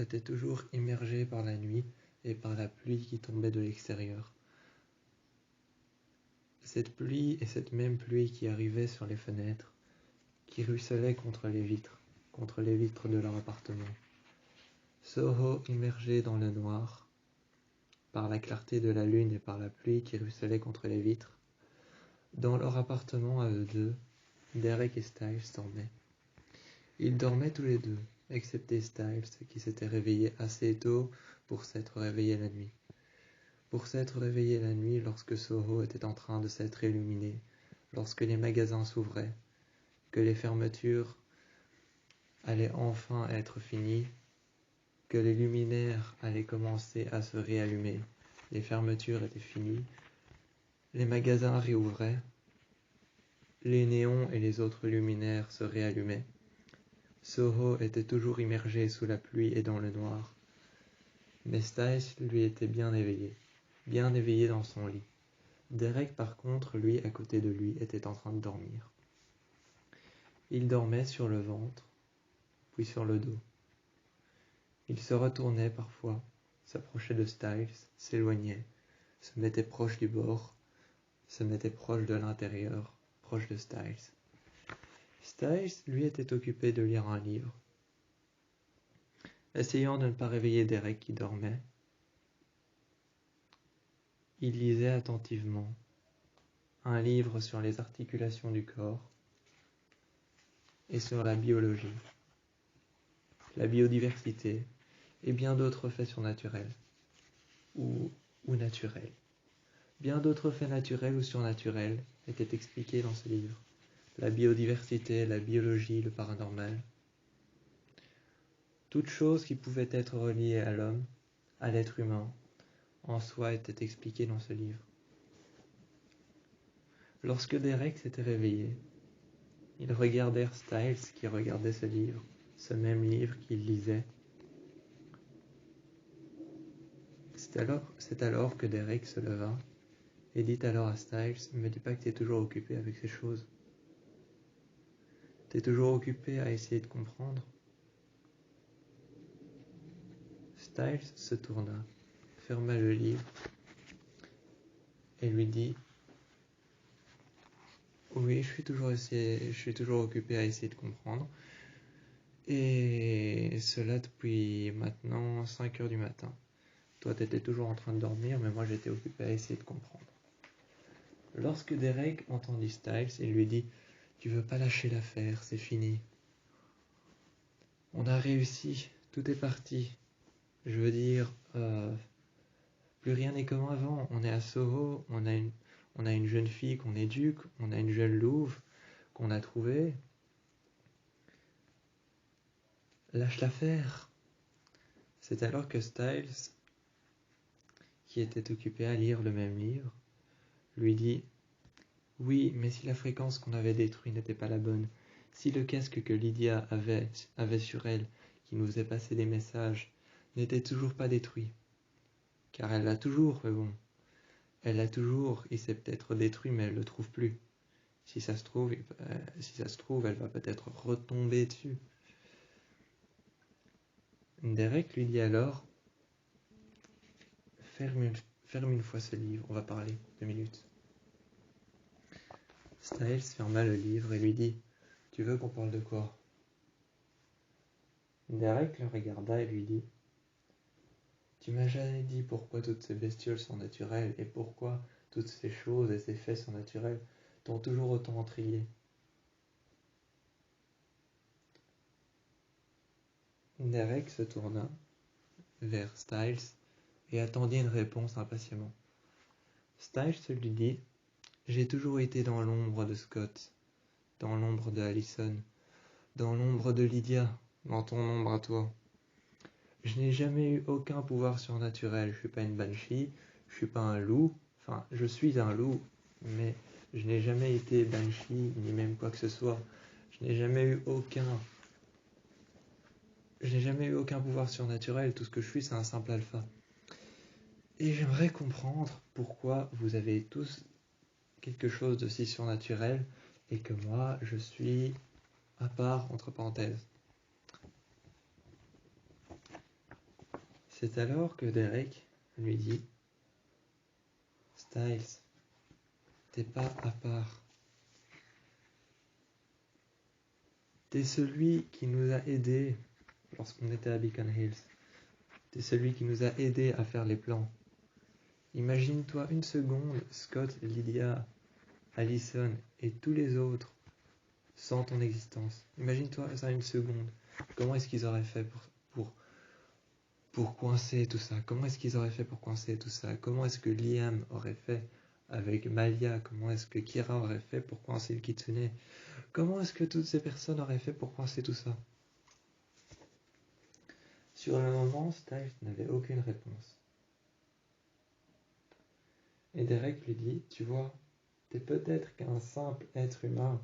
était toujours immergé par la nuit et par la pluie qui tombait de l'extérieur. Cette pluie et cette même pluie qui arrivait sur les fenêtres, qui ruisselait contre les vitres de leur appartement. Soho immergé dans le noir, par la clarté de la lune et par la pluie qui ruisselait contre les vitres. Dans leur appartement à eux deux, Derek et Styles dormaient. Ils dormaient tous les deux, excepté Styles qui s'était réveillé assez tôt pour s'être réveillé la nuit. Pour s'être réveillé la nuit lorsque Soho était en train de s'être illuminé, lorsque les magasins s'ouvraient, que les fermetures allaient enfin être finies, que les luminaires allaient commencer à se réallumer. Les fermetures étaient finies, les magasins réouvraient, les néons et les autres luminaires se réallumaient. Soho était toujours immergé sous la pluie et dans le noir. Mais Styles, lui, était bien éveillé dans son lit. Derek, par contre, lui, à côté de lui, était en train de dormir. Il dormait sur le ventre, puis sur le dos. Il se retournait parfois, s'approchait de Styles, s'éloignait, se mettait proche du bord, se mettait proche de l'intérieur, proche de Styles. Styles, lui, était occupé de lire un livre. Essayant de ne pas réveiller Derek qui dormait, il lisait attentivement un livre sur les articulations du corps et sur la biologie, la biodiversité et bien d'autres faits surnaturels ou naturels. Bien d'autres faits naturels ou surnaturels étaient expliqués dans ce livre. La biodiversité, la biologie, le paranormal. Toutes choses qui pouvaient être reliées à l'homme, à l'être humain, en soi étaient expliquées dans ce livre. Lorsque Derek s'était réveillé, ils regardèrent Styles qui regardait ce livre, ce même livre qu'il lisait. C'est alors que Derek se leva et dit alors à Styles, ne me dis pas que tu es toujours occupé avec ces choses. Tu es toujours occupé à essayer de comprendre. Styles se tourna, ferma le livre et lui dit oui, je suis toujours occupé à essayer de comprendre. Et cela depuis maintenant 5 heures du matin. Toi, tu étais toujours en train de dormir, mais moi, j'étais occupé à essayer de comprendre. Lorsque Derek entendit Styles, il lui dit « Tu veux pas lâcher l'affaire, c'est fini. On a réussi, tout est parti. Je veux dire, plus rien n'est comme avant. On est à Soho, on a une jeune fille qu'on éduque, on a une jeune louve qu'on a trouvée. Lâche l'affaire. » C'est alors que Styles, qui était occupé à lire le même livre, lui dit « Oui, mais si la fréquence qu'on avait détruite n'était pas la bonne, si le casque que Lydia avait sur elle, qui nous faisait passer des messages, n'était toujours pas détruit. Car elle l'a toujours, mais bon. Elle l'a toujours, il s'est peut-être détruit, mais elle le trouve plus. Si ça se trouve, elle va peut-être retomber dessus. » Derek lui dit alors « Ferme une fois ce livre, on va parler 2 minutes. » Styles ferma le livre et lui dit « Tu veux qu'on parle de quoi ?» Derek le regarda et lui dit « Tu m'as jamais dit pourquoi toutes ces bestioles sont naturelles et pourquoi toutes ces choses et ces faits surnaturels t'ont toujours autant intrigué. » Derek se tourna vers Styles et attendit une réponse impatiemment. Styles lui dit « J'ai toujours été dans l'ombre de Scott, dans l'ombre de Allison, dans l'ombre de Lydia, dans ton ombre à toi. Je n'ai jamais eu aucun pouvoir surnaturel, je suis pas une banshee, je suis pas un loup, enfin je suis un loup, mais je n'ai jamais été banshee, ni même quoi que ce soit. Je n'ai jamais eu aucun pouvoir surnaturel, tout ce que je suis c'est un simple alpha. Et j'aimerais comprendre pourquoi vous avez tous quelque chose de si surnaturel et que moi je suis à part entre parenthèses. C'est alors que Derek lui dit « Styles, t'es pas à part. T'es celui qui nous a aidés lorsqu'on était à Beacon Hills. T'es celui qui nous a aidés à faire les plans. Imagine-toi une seconde, Scott, Lydia, Allison et tous les autres sans ton existence. Imagine-toi ça une seconde. Comment est-ce qu'ils auraient fait pour coincer tout ça? Comment est-ce qu'ils auraient fait pour coincer tout ça? Comment est-ce que Liam aurait fait avec Malia? Comment est-ce que Kira aurait fait pour coincer le Kitsune? Comment est-ce que toutes ces personnes auraient fait pour coincer tout ça? Sur le moment, Styles n'avait aucune réponse. Et Derek lui dit, tu vois, t'es peut-être qu'un simple être humain.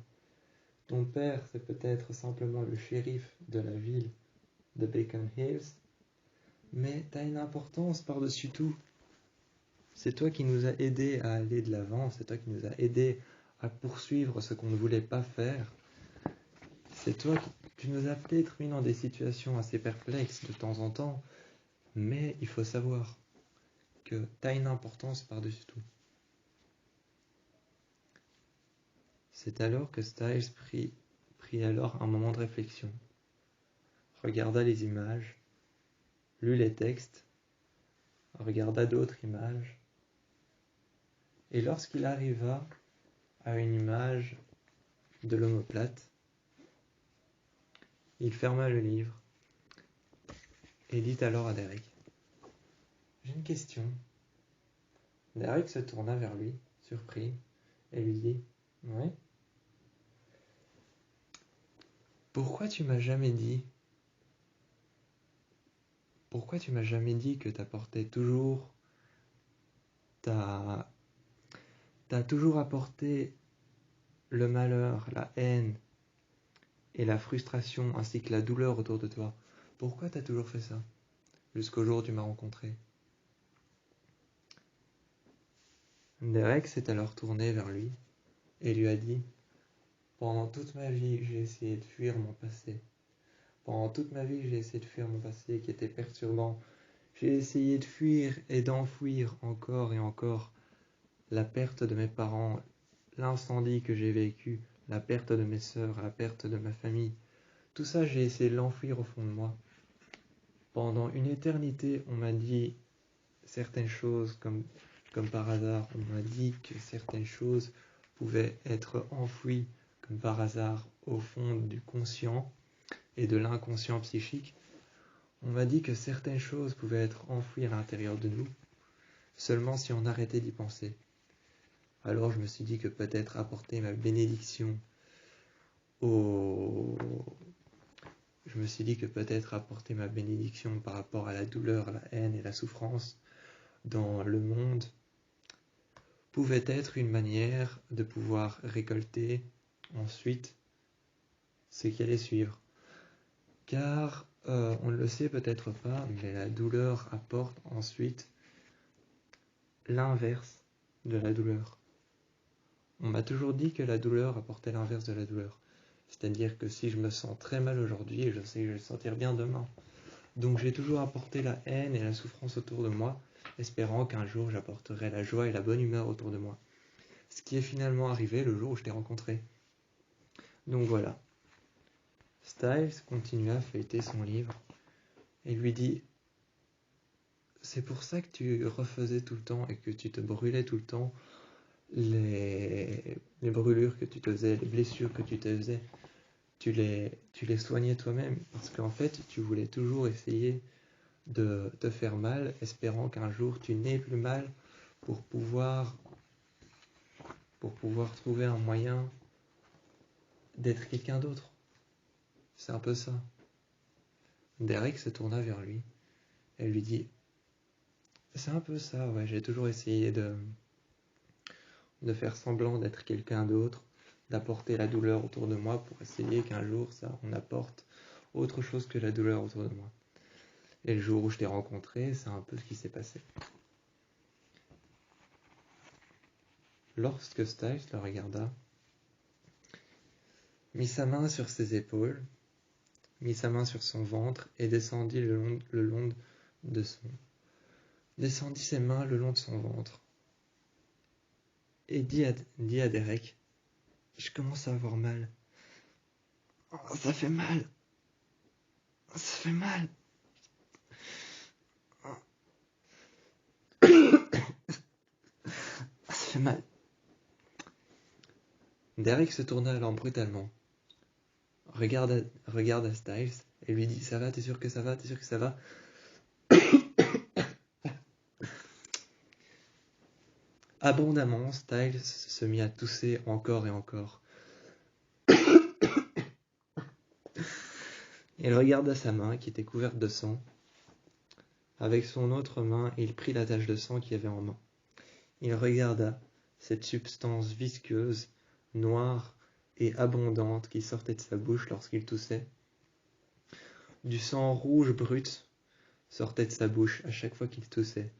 Ton père, c'est peut-être simplement le shérif de la ville de Beacon Hills, mais t'as une importance par-dessus tout. C'est toi qui nous a aidés à aller de l'avant, c'est toi qui nous a aidés à poursuivre ce qu'on ne voulait pas faire. C'est toi qui tu nous as peut-être mis dans des situations assez perplexes de temps en temps, mais il faut savoir que t'as une importance par-dessus tout. C'est alors que Styles prit alors un moment de réflexion, regarda les images, lut les textes, regarda d'autres images, et lorsqu'il arriva à une image de l'omoplate, il ferma le livre et dit alors à Derek, « J'ai une question. » Derek se tourna vers lui, surpris, et lui dit, « Oui. Pourquoi tu m'as jamais dit que t'as toujours apporté le malheur, la haine et la frustration ainsi que la douleur autour de toi? Pourquoi t'as toujours fait ça jusqu'au jour où tu m'as rencontré? » Derek s'est alors tourné vers lui et lui a dit, « Pendant toute ma vie, j'ai essayé de fuir mon passé. Pendant toute ma vie, j'ai essayé de fuir mon passé qui était perturbant. J'ai essayé de fuir et d'enfouir encore et encore la perte de mes parents, l'incendie que j'ai vécu, la perte de mes sœurs, la perte de ma famille. Tout ça, j'ai essayé de l'enfouir au fond de moi. Pendant une éternité, on m'a dit certaines choses comme par hasard. On m'a dit que certaines choses pouvaient être enfouies comme par hasard au fond du conscient et de l'inconscient psychique. On m'a dit que certaines choses pouvaient être enfouies à l'intérieur de nous, seulement si on arrêtait d'y penser. Alors je me suis dit que peut-être apporter ma bénédiction par rapport à la douleur, la haine et la souffrance dans le monde pouvait être une manière de pouvoir récolter ensuite ce qui allait suivre. Car on ne le sait peut-être pas, mais la douleur apporte ensuite l'inverse de la douleur. On m'a toujours dit que la douleur apportait l'inverse de la douleur. C'est-à-dire que si je me sens très mal aujourd'hui, je sais que je vais le sentir bien demain. Donc j'ai toujours apporté la haine et la souffrance autour de moi, espérant qu'un jour j'apporterai la joie et la bonne humeur autour de moi. Ce qui est finalement arrivé le jour où je t'ai rencontré. Donc voilà. Styles continua à feuilleter son livre et lui dit « C'est pour ça que tu refaisais tout le temps et que tu te brûlais tout le temps les brûlures que tu te faisais, les blessures que tu te faisais, tu les soignais toi-même parce qu'en fait tu voulais toujours essayer de te faire mal, espérant qu'un jour tu n'aies plus mal pour pouvoir trouver un moyen d'être quelqu'un d'autre. C'est un peu ça. » Derek se tourna vers lui et lui dit « C'est un peu ça, ouais, j'ai toujours essayé de faire semblant d'être quelqu'un d'autre, d'apporter la douleur autour de moi pour essayer qu'un jour on apporte autre chose que la douleur autour de moi. Et le jour où je t'ai rencontré, c'est un peu ce qui s'est passé. » Lorsque Styles le regarda, mit sa main sur ses épaules, mit sa main sur son ventre et descendit le long de son, descendit ses mains le long de son ventre et dit à Derek, « Je commence à avoir mal. Oh, ça fait mal. Ça fait mal. Ça fait mal. » Derek se tourna alors brutalement, regarda Styles et lui dit, « Ça va, t'es sûr que ça va, t'es sûr que ça va ?» Abondamment, Styles se mit à tousser encore et encore. Il regarda sa main qui était couverte de sang. Avec son autre main, il prit la tache de sang qu'il avait en main. Il regarda cette substance visqueuse, noire et abondante qui sortait de sa bouche lorsqu'il toussait. Du sang rouge brut sortait de sa bouche à chaque fois qu'il toussait.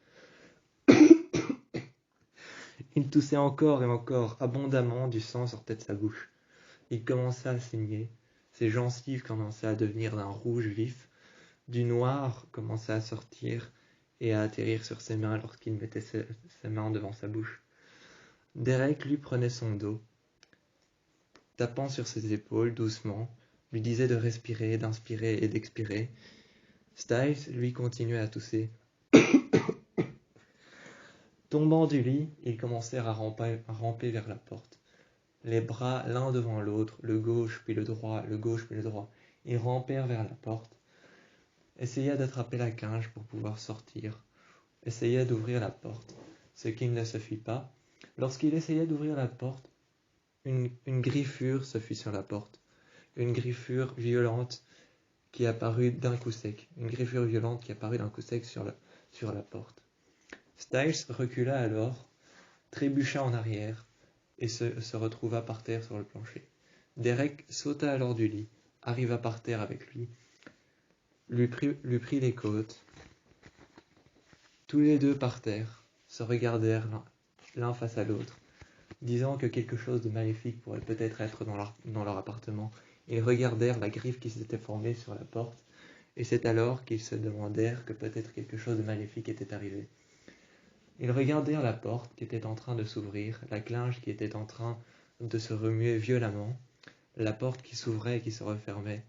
Il toussait encore et encore, abondamment, du sang sortait de sa bouche. Il commença à saigner, ses gencives commençaient à devenir d'un rouge vif, du noir commençait à sortir et à atterrir sur ses mains lorsqu'il mettait ses mains devant sa bouche. Derek lui prenait son dos, tapant sur ses épaules doucement, lui disait de respirer, d'inspirer et d'expirer. Styles, lui, continuait à tousser. Tombant du lit, ils commencèrent à ramper vers la porte. Les bras l'un devant l'autre, le gauche puis le droit, le gauche puis le droit. Ils rampèrent vers la porte, essayaient d'attraper la quinge pour pouvoir sortir, essayaient d'ouvrir la porte, ce qui ne se fit pas. Lorsqu'il essayait d'ouvrir la porte, une griffure se fit sur la porte, une griffure violente qui apparut d'un coup sec, sur la porte. Styles recula alors, trébucha en arrière et se retrouva par terre sur le plancher. Derek sauta alors du lit, arriva par terre avec lui, lui prit les côtes. Tous les deux par terre se regardèrent l'un face à l'autre, disant que quelque chose de maléfique pourrait peut-être être dans leur appartement. Ils regardèrent la griffe qui s'était formée sur la porte, et c'est alors qu'ils se demandèrent que peut-être quelque chose de maléfique était arrivé. Ils regardèrent la porte qui était en train de s'ouvrir, la clinge qui était en train de se remuer violemment, la porte qui s'ouvrait et qui se refermait.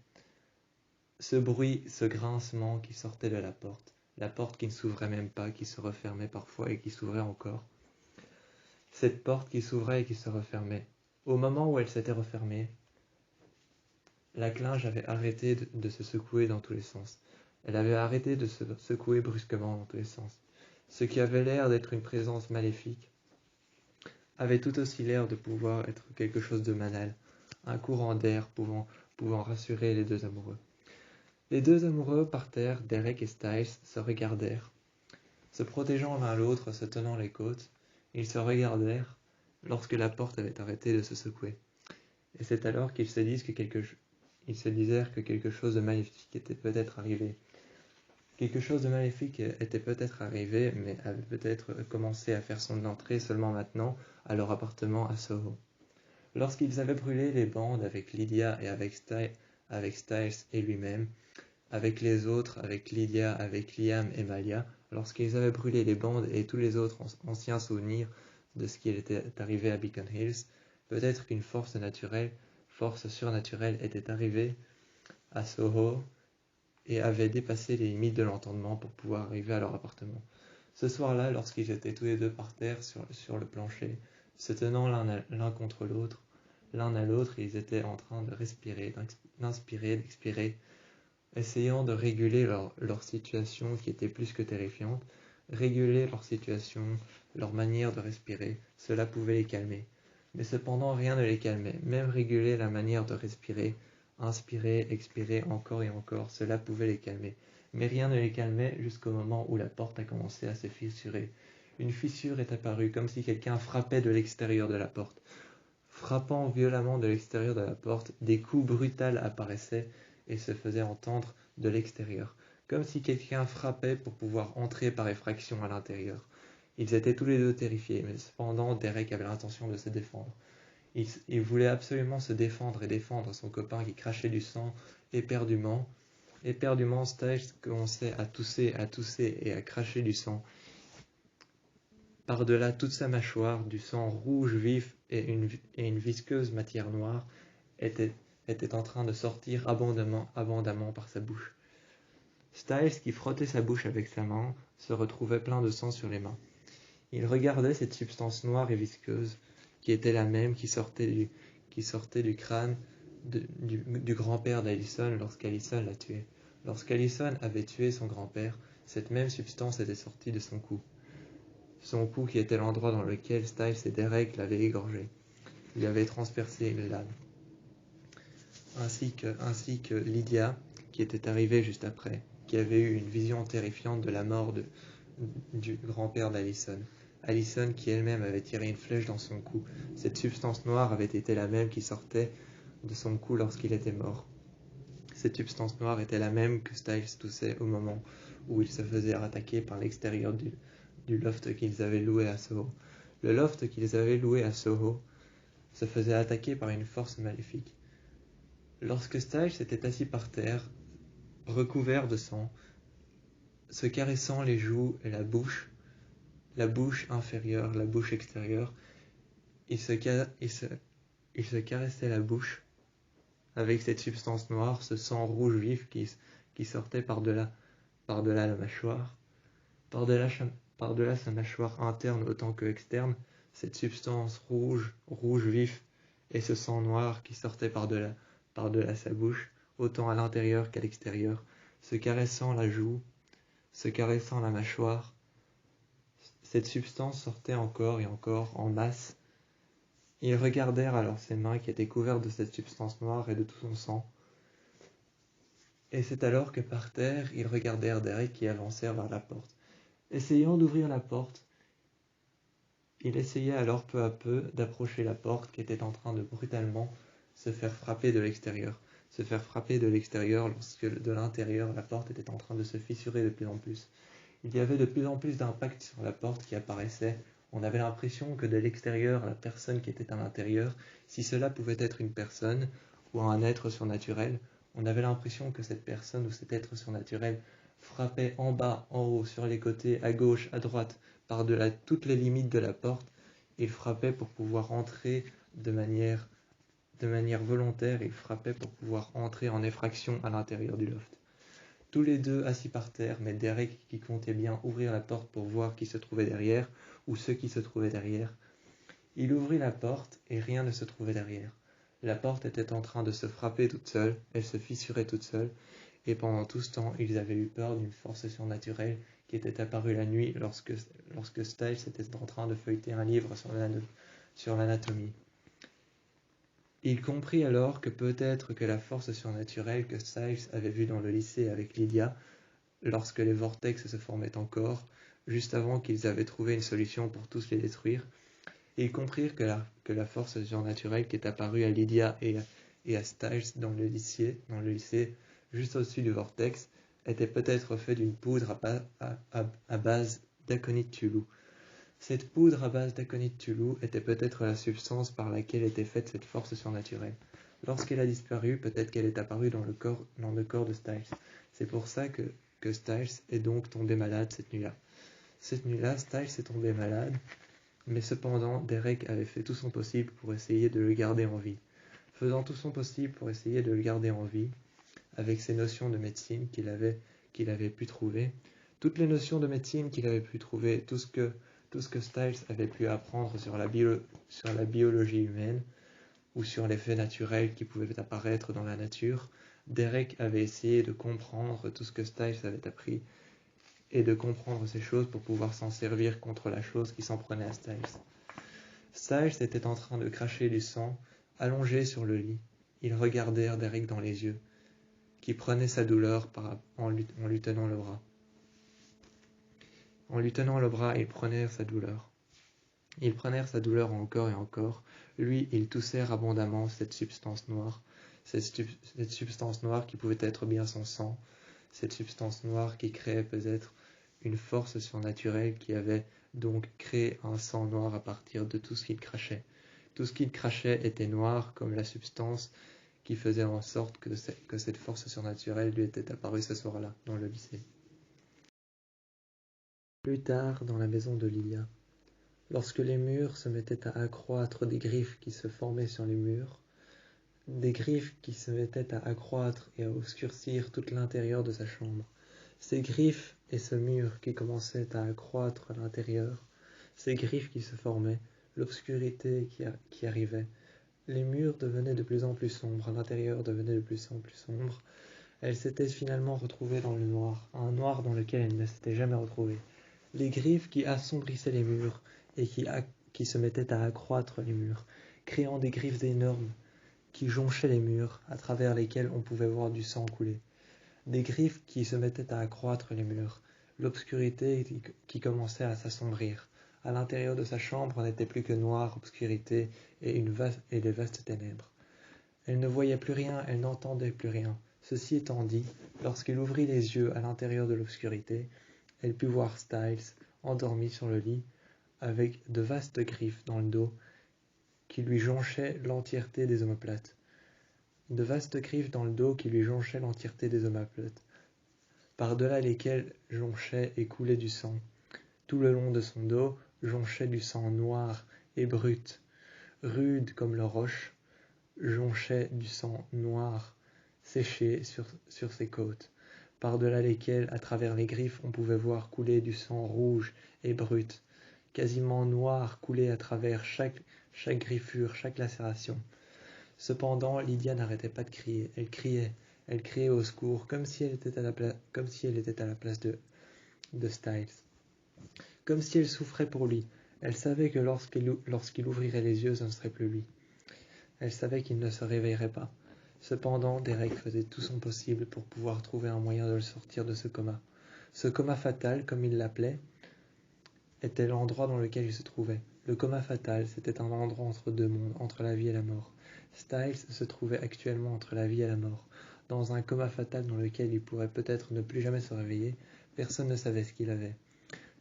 Ce bruit, ce grincement qui sortait de la porte qui ne s'ouvrait même pas, qui se refermait parfois et qui s'ouvrait encore. Cette porte qui s'ouvrait et qui se refermait. Au moment où elle s'était refermée, la clinge avait arrêté de se secouer dans tous les sens. Elle avait arrêté de se secouer brusquement dans tous les sens. Ce qui avait l'air d'être une présence maléfique avait tout aussi l'air de pouvoir être quelque chose de banal, un courant d'air pouvant rassurer les deux amoureux. Les deux amoureux par terre, Derek et Styles, se regardèrent, se protégeant l'un l'autre, se tenant les côtes. Ils se regardèrent lorsque la porte avait arrêté de se secouer. Et c'est alors qu'ils se disent ils se disèrent que quelque chose de maléfique était peut-être arrivé. Quelque chose de maléfique était peut-être arrivé, mais avait peut-être commencé à faire son entrée seulement maintenant à leur appartement à Soho. Lorsqu'ils avaient brûlé les bandes avec Lydia et avec Styles et lui-même, avec les autres, avec Lydia, avec Liam et Malia, lorsqu'ils avaient brûlé les bandes et tous les autres anciens souvenirs de ce qui était arrivé à Beacon Hills, peut-être qu'une force surnaturelle était arrivée à Soho et avait dépassé les limites de l'entendement pour pouvoir arriver à leur appartement. Ce soir-là, lorsqu'ils étaient tous les deux par terre sur le plancher, se tenant l'un contre l'autre, l'un à l'autre, ils étaient en train de respirer, d'inspirer, d'expirer, essayant de réguler leur situation qui était plus que terrifiante, réguler leur situation, leur manière de respirer, cela pouvait les calmer. Mais cependant, rien ne les calmait, même réguler la manière de respirer, inspirer, expirer encore et encore, cela pouvait les calmer. Mais rien ne les calmait jusqu'au moment où la porte a commencé à se fissurer. Une fissure est apparue, comme si quelqu'un frappait de l'extérieur de la porte. Frappant violemment de l'extérieur de la porte, des coups brutals apparaissaient et se faisaient entendre de l'extérieur, comme si quelqu'un frappait pour pouvoir entrer par effraction à l'intérieur. Ils étaient tous les deux terrifiés, mais cependant Derek avait l'intention de se défendre. Il voulait absolument se défendre et défendre son copain qui crachait du sang éperdument Éperdument, Styles commençait à tousser et à cracher du sang. Par-delà toute sa mâchoire, du sang rouge vif et une visqueuse matière noire était en train de sortir abondamment par sa bouche. Styles, qui frottait sa bouche avec sa main, se retrouvait plein de sang sur les mains. Il regardait cette substance noire et visqueuse, qui était la même qui sortait du crâne du grand-père d'Allison lorsqu'Allison l'a tué. Lorsqu'Allison avait tué son grand-père, cette même substance était sortie de son cou. Son cou qui était l'endroit dans lequel Styles et Derek l'avaient égorgé. Il avait transpercé une lame. Ainsi que Lydia, qui était arrivée juste après, qui avait eu une vision terrifiante de la mort du grand-père d'Allison. Allison qui elle-même avait tiré une flèche dans son cou. Cette substance noire avait été la même qui sortait de son cou lorsqu'il était mort. Cette substance noire était la même que Styles toussait au moment où il se faisait attaquer par l'extérieur du loft qu'ils avaient loué à Soho. Le loft qu'ils avaient loué à Soho se faisait attaquer par une force maléfique. Lorsque Styles était assis par terre, recouvert de sang, se caressant les joues et la bouche inférieure, la bouche extérieure, il se caressait la bouche avec cette substance noire, ce sang rouge vif qui sortait par-delà la mâchoire, par-delà sa mâchoire interne autant que externe, cette substance rouge vif et ce sang noir qui sortait par-delà sa bouche, autant à l'intérieur qu'à l'extérieur, se caressant la joue, se caressant la mâchoire. Cette substance sortait encore et encore en masse. Ils regardèrent alors ses mains qui étaient couvertes de cette substance noire et de tout son sang. Et c'est alors que par terre, ils regardèrent Derek qui avancèrent vers la porte. Essayant d'ouvrir la porte, il essayait alors peu à peu d'approcher la porte qui était en train de brutalement se faire frapper de l'extérieur. Se faire frapper de l'extérieur lorsque de l'intérieur, la porte était en train de se fissurer de plus en plus. Il y avait de plus en plus d'impact sur la porte qui apparaissait. On avait l'impression que de l'extérieur, la personne qui était à l'intérieur, si cela pouvait être une personne ou un être surnaturel, on avait l'impression que cette personne ou cet être surnaturel frappait en bas, en haut, sur les côtés, à gauche, à droite, par-delà toutes les limites de la porte. Il frappait pour pouvoir entrer de manière volontaire, il frappait pour pouvoir entrer en effraction à l'intérieur du loft. Tous les deux assis par terre, mais Derek qui comptait bien ouvrir la porte pour voir qui se trouvait derrière, ou ceux qui se trouvaient derrière. Il ouvrit la porte et rien ne se trouvait derrière. La porte était en train de se frapper toute seule, elle se fissurait toute seule, et pendant tout ce temps, ils avaient eu peur d'une force surnaturelle qui était apparue la nuit lorsque Styles était en train de feuilleter un livre sur l'anatomie. Il comprit alors que peut-être que la force surnaturelle que Styles avait vue dans le lycée avec Lydia, lorsque les vortex se formaient encore, juste avant qu'ils avaient trouvé une solution pour tous les détruire, ils comprirent que la force surnaturelle qui est apparue à Lydia et à Styles dans le lycée, juste au-dessus du vortex, était peut-être faite d'une poudre à base d'aconite Tulu. Cette poudre à base d'aconite Tulu était peut-être la substance par laquelle était faite cette force surnaturelle. Lorsqu'elle a disparu, peut-être qu'elle est apparue dans le corps de Styles. C'est pour ça que Styles est donc tombé malade cette nuit-là. Cette nuit-là, Styles est tombé malade, mais cependant, Derek avait fait tout son possible pour essayer de le garder en vie. Faisant tout son possible pour essayer de le garder en vie, avec ses notions de médecine qu'il avait pu trouver, toutes les notions de médecine qu'il avait pu trouver, tout ce que Styles avait pu apprendre sur la biologie humaine ou sur les faits naturels qui pouvaient apparaître dans la nature, Derek avait essayé de comprendre tout ce que Styles avait appris et de comprendre ces choses pour pouvoir s'en servir contre la chose qui s'en prenait à Styles. Styles était en train de cracher du sang, allongé sur le lit. Ils regardèrent Derek dans les yeux, qui prenait sa douleur en lui tenant le bras. En lui tenant le bras, ils prenèrent sa douleur. Ils prenèrent sa douleur encore et encore. Lui, il toussait abondamment cette substance noire qui pouvait être bien son sang, cette substance noire qui créait peut-être une force surnaturelle qui avait donc créé un sang noir à partir de tout ce qu'il crachait. Tout ce qu'il crachait était noir comme la substance qui faisait en sorte que cette force surnaturelle lui était apparue ce soir-là, dans le lycée. Plus tard, dans la maison de Lilia, lorsque les murs se mettaient à accroître des griffes qui se formaient sur les murs, des griffes qui se mettaient à accroître et à obscurcir tout l'intérieur de sa chambre, ces griffes et ce mur qui commençaient à accroître à l'intérieur, ces griffes qui se formaient, l'obscurité qui arrivait, les murs devenaient de plus en plus sombres, l'intérieur devenait de plus en plus sombre. Elle s'était finalement retrouvée dans le noir, un noir dans lequel elle ne s'était jamais retrouvée. Les griffes qui assombrissaient les murs et qui se mettaient à accroître les murs, créant des griffes énormes qui jonchaient les murs à travers lesquels on pouvait voir du sang couler. Des griffes qui se mettaient à accroître les murs, l'obscurité qui commençait à s'assombrir. À l'intérieur de sa chambre n'était plus que noire obscurité et des vastes ténèbres. Elle ne voyait plus rien, elle n'entendait plus rien. Ceci étant dit, lorsqu'elle ouvrit les yeux à l'intérieur de l'obscurité, elle put voir Styles, endormi sur le lit, avec de vastes griffes dans le dos, qui lui jonchaient l'entièreté des omoplates. De vastes griffes dans le dos qui lui jonchaient l'entièreté des omoplates, par-delà lesquelles jonchait et coulait du sang. Tout le long de son dos jonchait du sang noir et brut, rude comme le roche, jonchait du sang noir, séché sur ses côtes, par-delà lesquelles, à travers les griffes, on pouvait voir couler du sang rouge et brut, quasiment noir, couler à travers chaque griffure, chaque lacération. Cependant, Lydia n'arrêtait pas de crier. Elle criait au secours, comme si elle était à la place de Styles. Comme si elle souffrait pour lui. Elle savait que lorsqu'il ouvrirait les yeux, ce ne serait plus lui. Elle savait qu'il ne se réveillerait pas. Cependant, Derek faisait tout son possible pour pouvoir trouver un moyen de le sortir de ce coma. Ce coma fatal, comme il l'appelait, était l'endroit dans lequel il se trouvait. Le coma fatal, c'était un endroit entre deux mondes, entre la vie et la mort. Styles se trouvait actuellement entre la vie et la mort, dans un coma fatal dans lequel il pourrait peut-être ne plus jamais se réveiller. Personne ne savait ce qu'il avait.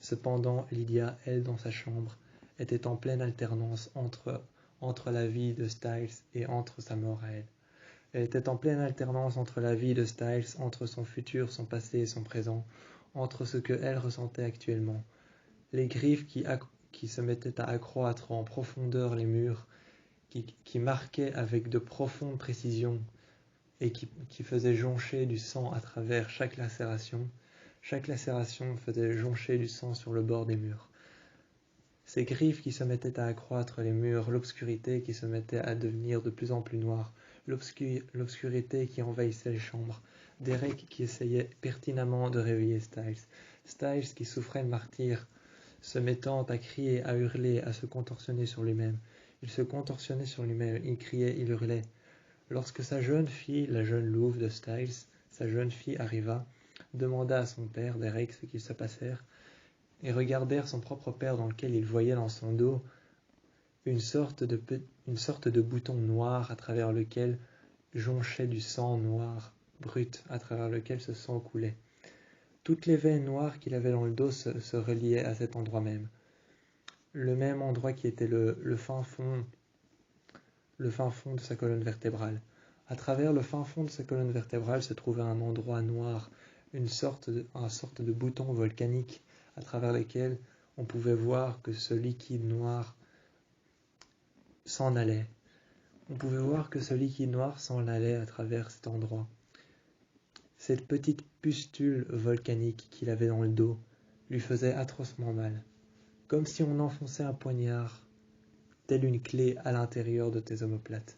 Cependant, Lydia, elle, dans sa chambre, était en pleine alternance entre la vie de Styles et entre sa mort à elle. Elle était en pleine alternance entre la vie de Styles, entre son futur, son passé et son présent, entre ce que elle ressentait actuellement. Les griffes qui se mettaient à accroître en profondeur les murs, qui marquaient avec de profondes précisions et qui faisaient joncher du sang à travers chaque lacération. Chaque lacération faisait joncher du sang sur le bord des murs. Ces griffes qui se mettaient à accroître les murs, l'obscurité qui se mettait à devenir de plus en plus noire, l'obscurité qui envahissait les chambres, Derek qui essayait pertinemment de réveiller Styles, Styles qui souffrait le martyre, se mettant à crier, à hurler, à se contorsionner sur lui-même. Il se contorsionnait sur lui-même, il criait, il hurlait. Lorsque sa jeune fille, la jeune louve de Styles, sa jeune fille arriva, demanda à son père, Derek, ce qu'il se passait, et regardèrent son propre père dans lequel il voyait dans son dos une sorte de bouton noir à travers lequel jonchait du sang noir, brut, à travers lequel ce sang coulait. Toutes les veines noires qu'il avait dans le dos se reliaient à cet endroit même. Le même endroit qui était le fin fond de sa colonne vertébrale. À travers le fin fond de sa colonne vertébrale se trouvait un endroit noir, une sorte de bouton volcanique à travers lequel on pouvait voir que ce liquide noir s'en allait. On pouvait voir que ce liquide noir s'en allait à travers cet endroit. Cette petite pustule volcanique qu'il avait dans le dos lui faisait atrocement mal, comme si on enfonçait un poignard, telle une clé à l'intérieur de tes omoplates.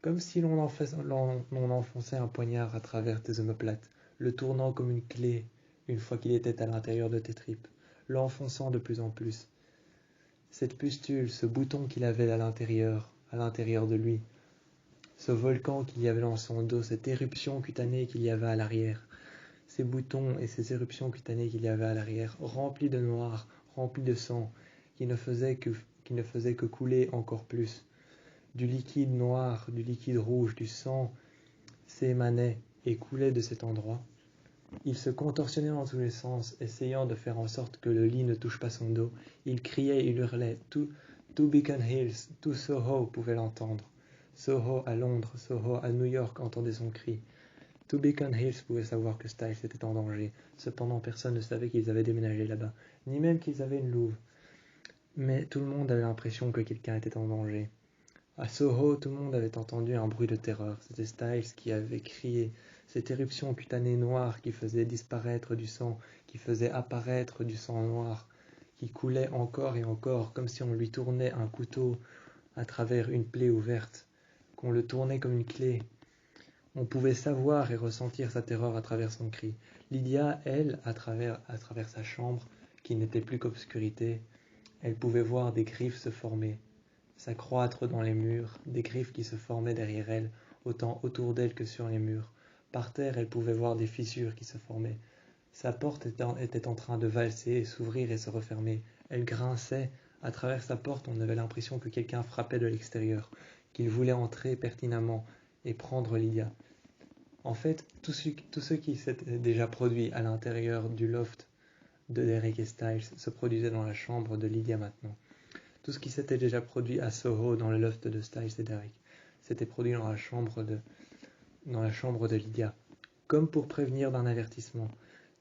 Comme si l'on enfonçait un poignard à travers tes omoplates, le tournant comme une clé une fois qu'il était à l'intérieur de tes tripes, l'enfonçant de plus en plus. Cette pustule, ce bouton qu'il avait à l'intérieur de lui, ce volcan qu'il y avait dans son dos, cette éruption cutanée qu'il y avait à l'arrière, ces boutons et ces éruptions cutanées qu'il y avait à l'arrière, remplis de noir, remplis de sang, qui ne faisaient que couler encore plus. Du liquide noir, du liquide rouge, du sang s'émanait et coulait de cet endroit. Il se contorsionnait dans tous les sens, essayant de faire en sorte que le lit ne touche pas son dos. Il criait, il hurlait, tout Beacon Hills, tout Soho pouvait l'entendre. Soho à Londres, Soho à New York entendait son cri. Tout Beacon Hills pouvait savoir que Styles était en danger. Cependant, personne ne savait qu'ils avaient déménagé là-bas, ni même qu'ils avaient une louve. Mais tout le monde avait l'impression que quelqu'un était en danger. À Soho, tout le monde avait entendu un bruit de terreur. C'était Styles qui avait crié. Cette éruption cutanée noire qui faisait disparaître du sang, qui faisait apparaître du sang noir, qui coulait encore et encore, comme si on lui tournait un couteau à travers une plaie ouverte, qu'on le tournait comme une clé. On pouvait savoir et ressentir sa terreur à travers son cri. Lydia, elle, à travers sa chambre, qui n'était plus qu'obscurité, elle pouvait voir des griffes se former, s'accroître dans les murs, des griffes qui se formaient derrière elle, autant autour d'elle que sur les murs. Par terre, elle pouvait voir des fissures qui se formaient. Sa porte était en train de valser, s'ouvrir et se refermer. Elle grinçait. À travers sa porte, on avait l'impression que quelqu'un frappait de l'extérieur, qu'il voulait entrer pertinemment et prendre Lydia. En fait, tout ce qui s'était déjà produit à l'intérieur du loft de Derek et Styles se produisait dans la chambre de Lydia maintenant. Tout ce qui s'était déjà produit à Soho dans le loft de Styles et Derek s'était produit dans la chambre de Lydia, comme pour prévenir d'un avertissement.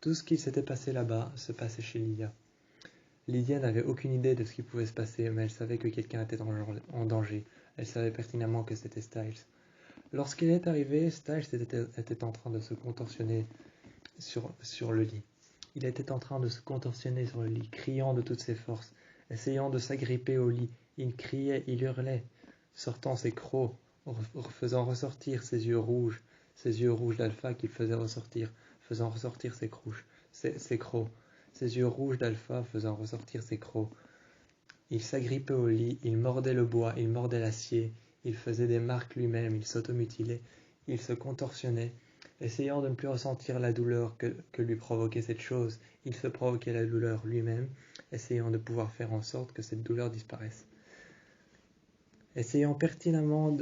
Tout ce qui s'était passé là-bas se passait chez Lydia. Lydia n'avait aucune idée de ce qui pouvait se passer, mais elle savait que quelqu'un était en danger. Elle savait pertinemment que c'était Styles. Lorsqu'elle est arrivée, Styles était en train de se contorsionner sur le lit. Il était en train de se contorsionner sur le lit, criant de toutes ses forces, essayant de s'agripper au lit. Il criait, il hurlait, sortant ses crocs, faisant ressortir ses yeux rouges d'alpha qu'il faisait ressortir, faisant ressortir ses crocs, ses yeux rouges d'alpha faisant ressortir ses crocs. Il s'agrippait au lit, il mordait le bois, il mordait l'acier, il faisait des marques lui-même, il s'automutilait, il se contorsionnait, essayant de ne plus ressentir la douleur que lui provoquait cette chose. Il se provoquait la douleur lui-même, essayant de pouvoir faire en sorte que cette douleur disparaisse. Essayant pertinemment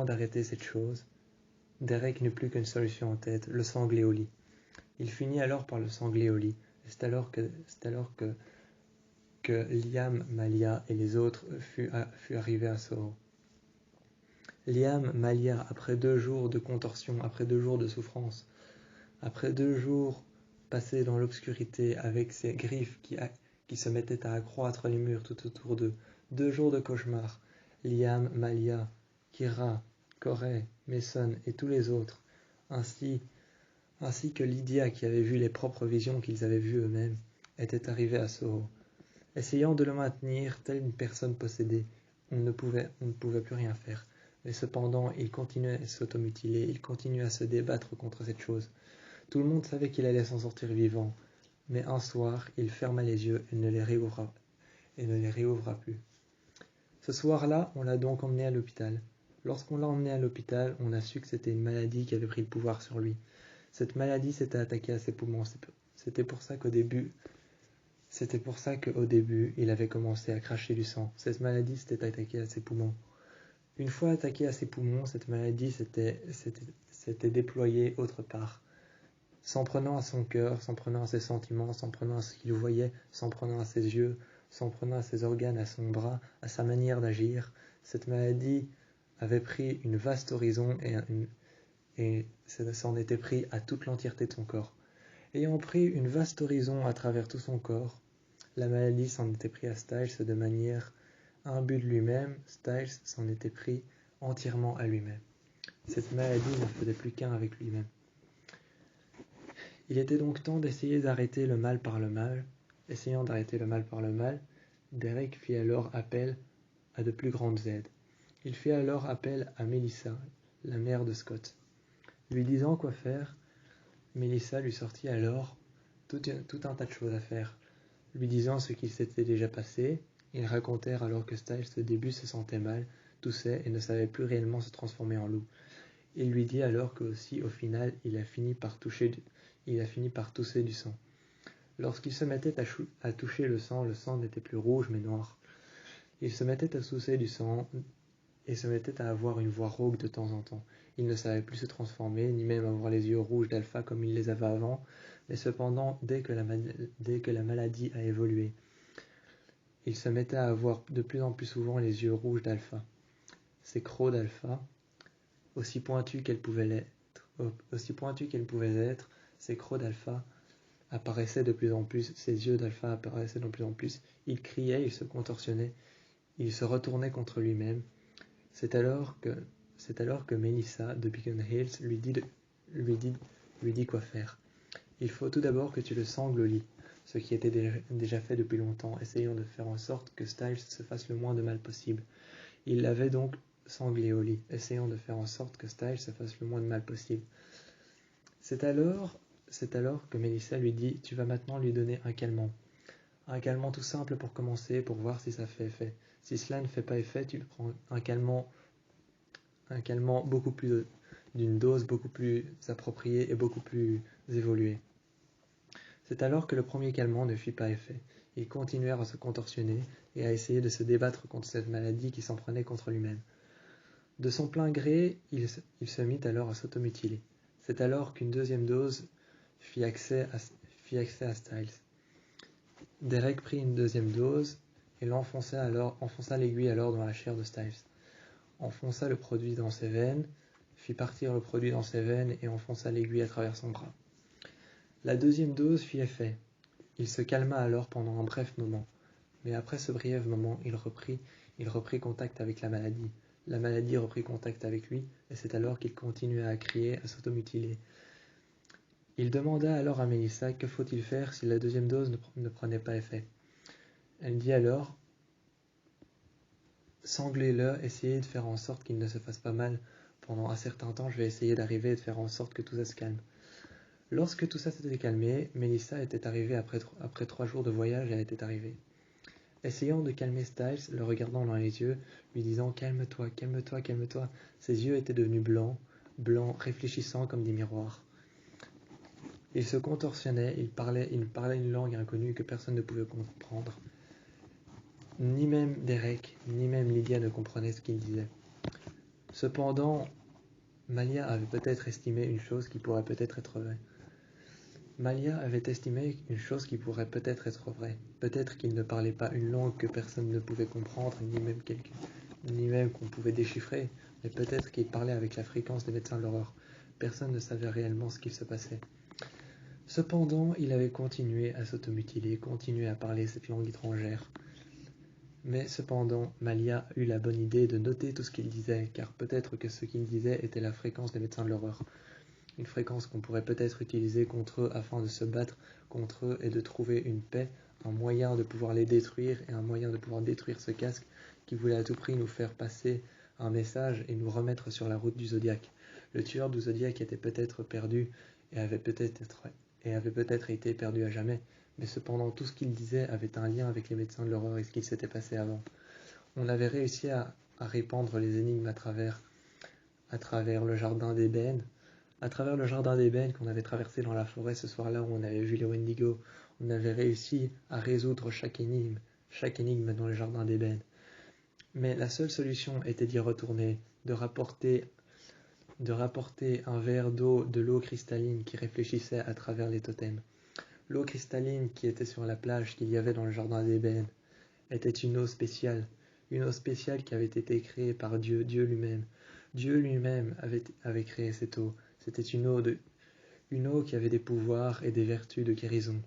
d'arrêter cette chose, Derek n'eut plus qu'une solution en tête, le sangler au lit. Il finit alors par le sangler au lit. C'est alors que Liam, Malia et les autres furent arrivés à Soho. Liam, Malia, après 2 jours de contorsion, après 2 jours de souffrance, après 2 jours passés dans l'obscurité avec ses griffes qui se mettaient à accroître les murs tout autour d'eux, 2 jours de cauchemar, Liam, Malia, Kira, Corey, Mason et tous les autres, ainsi que Lydia qui avait vu les propres visions qu'ils avaient vues eux-mêmes, étaient arrivés à Soho. Essayant de le maintenir, telle une personne possédée, on ne pouvait plus rien faire. Mais cependant, il continuait à s'automutiler, il continuait à se débattre contre cette chose. Tout le monde savait qu'il allait s'en sortir vivant, mais un soir, il ferma les yeux et ne les réouvra plus. Ce soir-là, on l'a donc emmené à l'hôpital. Lorsqu'on l'a emmené à l'hôpital, on a su que c'était une maladie qui avait pris le pouvoir sur lui. Cette maladie s'était attaquée à ses poumons. C'était pour ça qu'au début, il avait commencé à cracher du sang. Cette maladie s'était attaquée à ses poumons. Une fois attaquée à ses poumons, cette maladie s'était déployée autre part, s'en prenant à son cœur, s'en prenant à ses sentiments, s'en prenant à ce qu'il voyait, s'en prenant à ses yeux, s'en prenant à ses organes, à son bras, à sa manière d'agir. Cette maladie avait pris une vaste horizon et s'en était pris à toute l'entièreté de son corps. Ayant pris une vaste horizon à travers tout son corps, la maladie s'en était pris à Styles de manière imbue de lui-même. Styles s'en était pris entièrement à lui-même. Cette maladie ne faisait plus qu'un avec lui-même. Il était donc temps d'essayer d'arrêter le mal par le mal. Essayant d'arrêter le mal par le mal, Derek fit alors appel à de plus grandes aides. Il fit alors appel à Melissa, la mère de Scott. Lui disant quoi faire, Melissa lui sortit alors tout un tas de choses à faire. Lui disant ce qu'il s'était déjà passé, ils racontèrent alors que Styles au début se sentait mal, toussait et ne savait plus réellement se transformer en loup. Il lui dit alors qu'aussi au final il a fini par tousser du sang. Lorsqu'il se mettait à toucher le sang n'était plus rouge mais noir. Il se mettait à tousser du sang et se mettait à avoir une voix rauque de temps en temps. Il ne savait plus se transformer, ni même avoir les yeux rouges d'alpha comme il les avait avant, mais cependant, dès que la maladie a évolué, il se mettait à avoir de plus en plus souvent les yeux rouges d'alpha. ces crocs d'alpha, aussi pointues qu'elles pouvaient être, ces crocs d'alpha apparaissaient de plus en plus, ses yeux d'alpha apparaissaient de plus en plus. Il criait, il se contorsionnait, il se retournait contre lui-même. C'est alors que Melissa de Beacon Hills lui dit quoi faire. Il faut tout d'abord que tu le sangles au lit, ce qui était déjà fait depuis longtemps, essayant de faire en sorte que Styles se fasse le moins de mal possible. Il l'avait donc sanglé au lit, essayant de faire en sorte que Styles se fasse le moins de mal possible. C'est alors que Melissa lui dit « Tu vas maintenant lui donner un calmant. Un calmant tout simple pour commencer, pour voir si ça fait effet. Si cela ne fait pas effet, tu prends un calmant d'une dose beaucoup plus appropriée et beaucoup plus évoluée. » C'est alors que le premier calmant ne fit pas effet. Ils continuèrent à se contorsionner et à essayer de se débattre contre cette maladie qui s'en prenait contre lui-même. De son plein gré, il se mit alors à s'automutiler. C'est alors qu'une deuxième dose fit accès à Styles. Derek prit une deuxième dose et enfonça l'aiguille alors dans la chair de Styles. Enfonça le produit dans ses veines, fit partir le produit dans ses veines et enfonça l'aiguille à travers son bras. La deuxième dose fit effet. Il se calma alors pendant un bref moment, mais après ce bref moment, il reprit contact avec la maladie. La maladie reprit contact avec lui, et c'est alors qu'il continua à crier, à s'automutiler. Il demanda alors à Melissa que faut-il faire si la deuxième dose ne prenait pas effet. Elle dit alors « Sanglez-le, essayez de faire en sorte qu'il ne se fasse pas mal. Pendant un certain temps, je vais essayer d'arriver et de faire en sorte que tout ça se calme. » Lorsque tout ça s'était calmé, Melissa était arrivée après 3 jours de voyage, elle était arrivée. Essayant de calmer Styles, le regardant dans les yeux, lui disant « Calme-toi, calme-toi, calme-toi ». Ses yeux étaient devenus blancs, réfléchissants comme des miroirs. Il se contorsionnait, il parlait une langue inconnue que personne ne pouvait comprendre. Ni même Derek, ni même Lydia ne comprenaient ce qu'il disait. Cependant, Malia avait peut-être estimé une chose qui pourrait peut-être être vraie. Peut-être qu'il ne parlait pas une langue que personne ne pouvait comprendre, ni même qu'on pouvait déchiffrer, mais peut-être qu'il parlait avec la fréquence des médecins de l'horreur. Personne ne savait réellement ce qu'il se passait. Cependant, il avait continué à s'automutiler, continué à parler cette langue étrangère. Mais cependant, Malia eut la bonne idée de noter tout ce qu'il disait, car peut-être que ce qu'il disait était la fréquence des médecins de l'horreur. Une fréquence qu'on pourrait peut-être utiliser contre eux afin de se battre contre eux et de trouver une paix, un moyen de pouvoir les détruire et un moyen de pouvoir détruire ce casque qui voulait à tout prix nous faire passer un message et nous remettre sur la route du Zodiac. Le tueur du Zodiac était peut-être perdu et avait peut-être été perdu à jamais, mais cependant tout ce qu'il disait avait un lien avec les médecins de l'horreur et ce qu'il s'était passé avant. On avait réussi à répandre les énigmes à travers le jardin d'ébène. À travers le jardin d'ébène qu'on avait traversé dans la forêt ce soir-là où on avait vu les Wendigo, on avait réussi à résoudre chaque énigme dans le jardin d'ébène. Mais la seule solution était d'y retourner, de rapporter un verre d'eau, de l'eau cristalline qui réfléchissait à travers les totems. L'eau cristalline qui était sur la plage qu'il y avait dans le jardin d'ébène était une eau spéciale qui avait été créée par Dieu lui-même. Dieu lui-même avait créé cette eau. C'était une eau qui avait des pouvoirs et des vertus de guérison.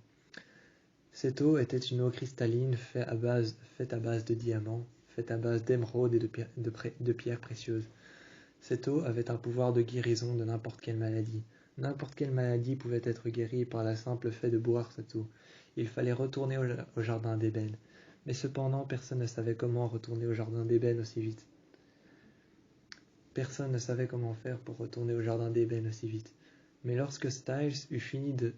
Cette eau était une eau cristalline faite à base de diamants, faite à base d'émeraudes et de pierres précieuses. Cette eau avait un pouvoir de guérison de n'importe quelle maladie. N'importe quelle maladie pouvait être guérie par le simple fait de boire cette eau. Il fallait retourner au jardin d'ébène. Mais cependant, personne ne savait comment retourner au jardin d'ébène aussi vite. Personne ne savait comment faire pour retourner au jardin d'ébène aussi vite. Mais lorsque Styles eut fini de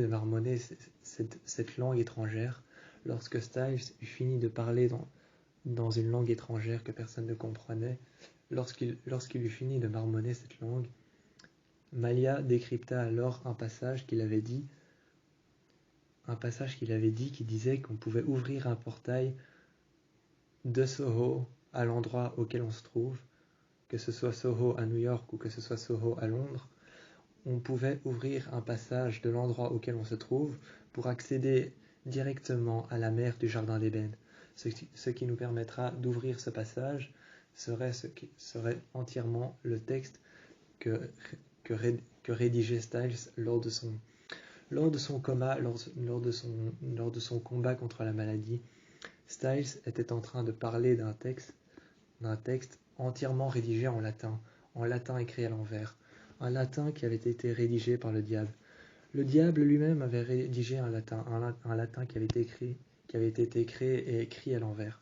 marmonner cette langue étrangère, lorsque Styles eut fini de parler dans une langue étrangère que personne ne comprenait, lorsqu'il eut fini de marmonner cette langue, Malia décrypta alors un passage qu'il avait dit qui disait qu'on pouvait ouvrir un portail de Soho à l'endroit auquel on se trouve, que ce soit Soho à New York ou que ce soit Soho à Londres. On pouvait ouvrir un passage de l'endroit auquel on se trouve pour accéder directement à la mer du jardin d'ébène. Ce qui nous permettra d'ouvrir ce passage, serait entièrement le texte que rédigeait Styles lors de son coma, lors de son combat contre la maladie. Styles était en train de parler d'un texte entièrement rédigé en latin écrit à l'envers, un latin qui avait été rédigé par le diable. Le diable lui-même avait rédigé un latin qui avait été créé et écrit à l'envers.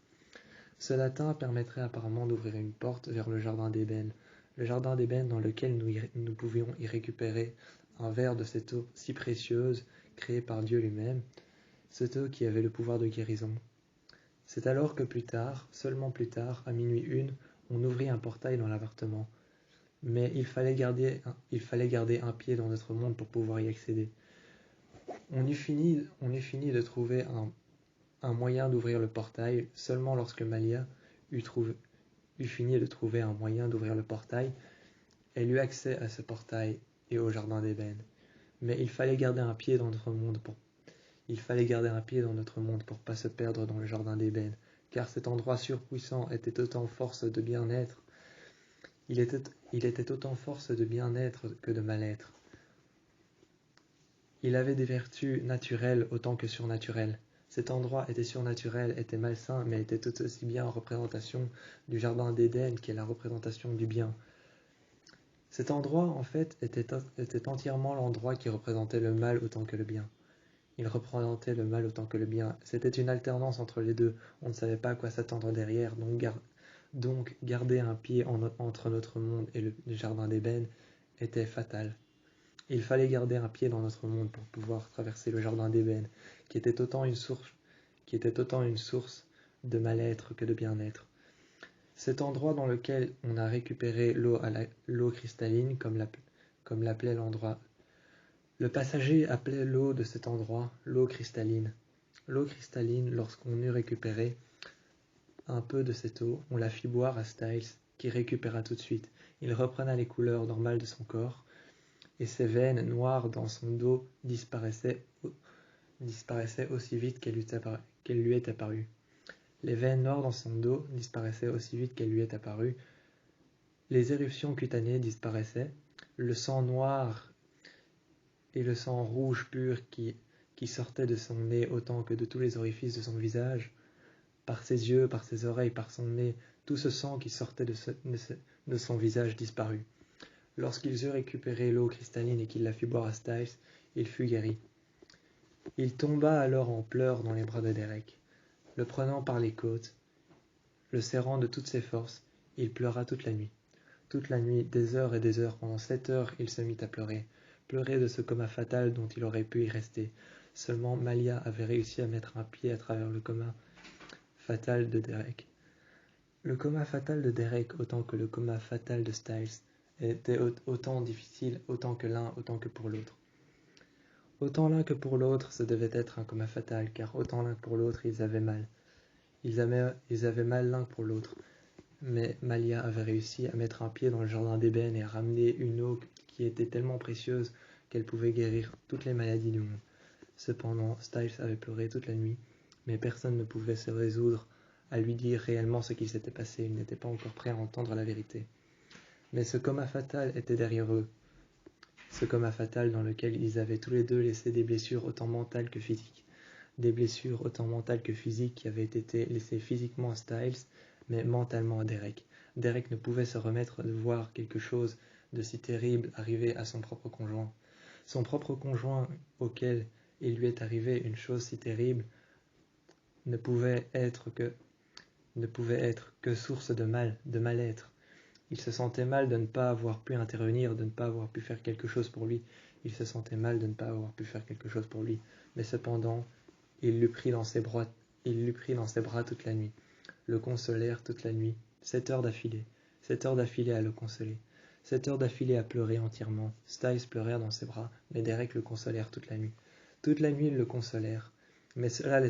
Ce latin permettrait apparemment d'ouvrir une porte vers le jardin d'Éden, dans lequel nous pouvions y récupérer un verre de cette eau si précieuse créée par Dieu lui-même, cette eau qui avait le pouvoir de guérison. C'est alors que seulement plus tard, à minuit 1, on ouvrit un portail dans l'appartement. Mais il fallait garder un pied dans notre monde pour pouvoir y accéder. On eut fini de trouver un moyen d'ouvrir le portail seulement lorsque Malia eut fini de trouver un moyen d'ouvrir le portail. Elle eut accès à ce portail et au jardin d'Éden. Mais il fallait garder un pied dans notre monde pour pas se perdre dans le jardin d'Éden, car cet endroit surpuissant était autant force de bien-être. Il était autant force de bien-être que de mal-être. Il avait des vertus naturelles autant que surnaturelles. Cet endroit était surnaturel, était malsain, mais était tout aussi bien en représentation du jardin d'Éden qui est la représentation du bien. Cet endroit, en fait, était entièrement l'endroit qui représentait le mal autant que le bien. Il représentait le mal autant que le bien. C'était une alternance entre les deux. On ne savait pas à quoi s'attendre derrière, donc garder un pied entre notre monde et le jardin d'Éden était fatal. Il fallait garder un pied dans notre monde pour pouvoir traverser le jardin d'Éden, qui était autant une source de mal-être que de bien-être. Cet endroit dans lequel on a récupéré l'eau cristalline, comme l'appelait l'endroit. Le passager appelait l'eau de cet endroit l'eau cristalline. L'eau cristalline, lorsqu'on eut récupéré un peu de cette eau, on la fit boire à Styles, qui récupéra tout de suite. Il reprena les couleurs normales de son corps, et ses veines noires dans son dos disparaissaient aussi vite qu'elles lui étaient apparues. Les veines noires dans son dos disparaissaient aussi vite qu'elles lui étaient apparues. Les éruptions cutanées disparaissaient. Le sang noir et le sang rouge pur qui sortait de son nez autant que de tous les orifices de son visage, par ses yeux, par ses oreilles, par son nez, tout ce sang qui sortait de son visage disparut. Lorsqu'ils eurent récupéré l'eau cristalline et qu'il la fit boire à Styles, il fut guéri. Il tomba alors en pleurs dans les bras de Derek. Le prenant par les côtes, le serrant de toutes ses forces, il pleura toute la nuit. Toute la nuit, des heures et des heures, pendant 7 heures, il se mit à pleurer de ce coma fatal dont il aurait pu y rester. Seulement Malia avait réussi à mettre un pied à travers le coma fatal de Derek. Le coma fatal de Derek, autant que le coma fatal de Styles, était autant difficile, autant que pour l'autre. Autant l'un que pour l'autre, ça devait être un coma fatal, car autant l'un que pour l'autre, ils avaient mal. Ils avaient mal l'un que pour l'autre. Mais Malia avait réussi à mettre un pied dans le jardin d'Ébène et à ramener une eau qui était tellement précieuse qu'elle pouvait guérir toutes les maladies du monde. Cependant, Styles avait pleuré toute la nuit, mais personne ne pouvait se résoudre à lui dire réellement ce qui s'était passé. Il n'était pas encore prêt à entendre la vérité. Mais ce coma fatal était derrière eux. Ce coma fatal dans lequel ils avaient tous les deux laissé des blessures autant mentales que physiques. Des blessures autant mentales que physiques qui avaient été laissées physiquement à Styles, mais mentalement à Derek. Derek ne pouvait se remettre de voir quelque chose de si terrible arriver à son propre conjoint. Son propre conjoint auquel il lui est arrivé une chose si terrible ne pouvait être que source de mal-être. Il se sentait mal de ne pas avoir pu intervenir, de ne pas avoir pu faire quelque chose pour lui. Il se sentait mal de ne pas avoir pu faire quelque chose pour lui. Mais cependant, il l'eut pris dans ses bras toute la nuit. Le consolèrent toute la nuit. 7 heures d'affilée. 7 heures d'affilée à le consoler. 7 heures d'affilée à pleurer entièrement. Styles pleurèrent dans ses bras, mais Derek le consolèrent toute la nuit. Toute la nuit, ils le consolèrent. Mais cela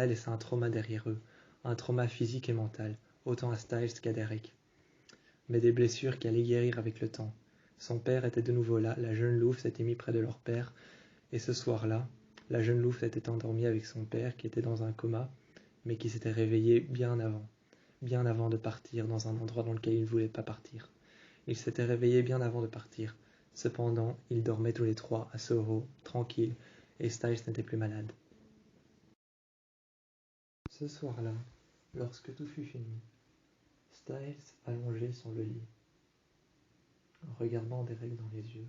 laissa un trauma derrière eux. Un trauma physique et mental, autant à Styles qu'à Derek. Mais des blessures qui allaient guérir avec le temps. Son père était de nouveau là, la jeune louve s'était mise près de leur père, et ce soir-là, la jeune louve s'était endormie avec son père qui était dans un coma, mais qui s'était réveillé bien avant. bien avant de partir dans un endroit dans lequel il ne voulait pas partir. Il s'était réveillé bien avant de partir. Cependant, ils dormaient tous les trois à Soho, tranquilles, et Styles n'était plus malade. Ce soir-là, lorsque tout fut fini, Styles allongé sur le lit, regardant Derek dans les yeux,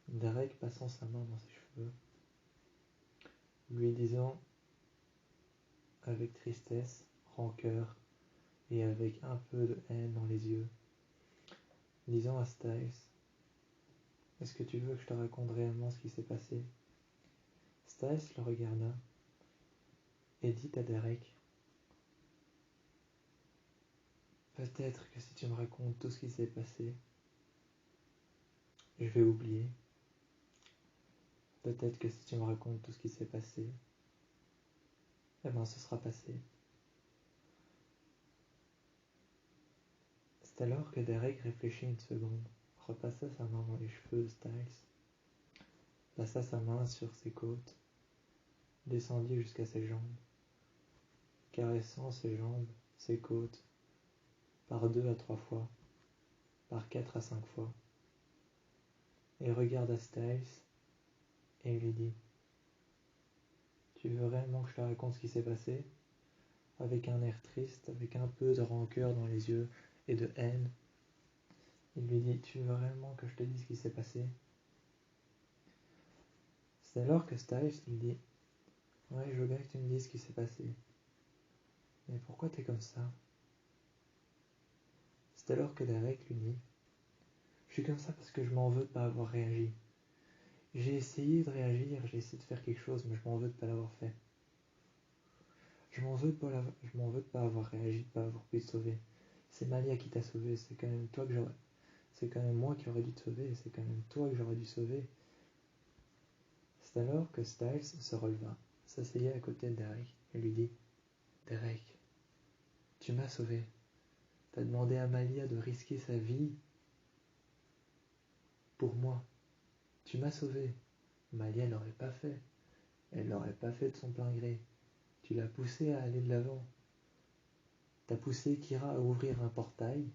Derek passant sa main dans ses cheveux, lui disant avec tristesse, rancœur et avec un peu de haine dans les yeux, disant à Styles, est-ce que tu veux que je te raconte réellement ce qui s'est passé? Styles le regarda et dit à Derek, peut-être que si tu me racontes tout ce qui s'est passé, je vais oublier. Peut-être que si tu me racontes tout ce qui s'est passé, eh ben ce sera passé. C'est alors que Derek réfléchit une seconde, repassa sa main dans les cheveux de Styles, passa sa main sur ses côtes, descendit jusqu'à ses jambes, caressant ses jambes, ses côtes, par 2 à 3 fois, par 4 à 5 fois, et regarda Styles et lui dit, tu veux réellement que je te raconte ce qui s'est passé? Avec un air triste, avec un peu de rancœur dans les yeux et de haine, il lui dit, tu veux réellement que je te dise ce qui s'est passé? C'est alors que Styles lui dit, ouais, je veux bien que tu me dises ce qui s'est passé. Mais pourquoi t'es comme ça? C'est alors que Derek lui dit, je suis comme ça parce que je m'en veux de pas avoir réagi. J'ai essayé de réagir, j'ai essayé de faire quelque chose, mais je m'en veux de pas l'avoir fait. Je m'en veux de pas avoir réagi, de pas avoir pu te sauver. C'est Malia qui t'a sauvé, c'est quand même toi que j'aurais... C'est quand même moi qui aurais dû te sauver, c'est quand même toi que j'aurais dû sauver. C'est alors que Styles se releva, s'asseyait à côté de Derek et lui dit, Derek, tu m'as sauvé. T'as demandé à Malia de risquer sa vie pour moi. Tu m'as sauvé. Malia l'aurait pas fait. Elle l'aurait pas fait de son plein gré. Tu l'as poussée à aller de l'avant. T'as poussé Kira à ouvrir un portail.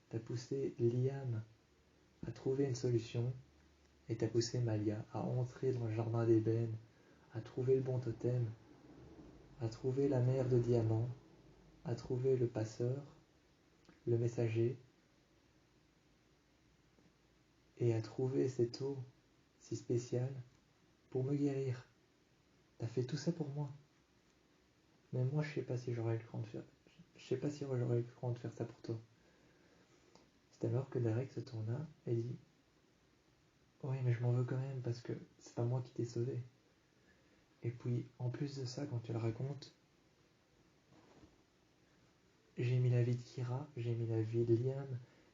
T'as poussé Liam à trouver une solution. Et t'as poussé Malia à entrer dans le jardin d'ébène, à trouver le bon totem, à trouver la mer de diamants, à trouver le passeur, le messager, et à trouver cette eau si spéciale pour me guérir. T'as fait tout ça pour moi. Mais moi, je sais pas si j'aurais eu le cran de faire. Je sais pas si j'aurais eu le cran de faire ça pour toi. C'est alors que Derek se tourna et dit, oui, mais je m'en veux quand même parce que c'est pas moi qui t'ai sauvé. Et puis, en plus de ça, quand tu le racontes, j'ai mis la vie de Kira, j'ai mis la vie de Liam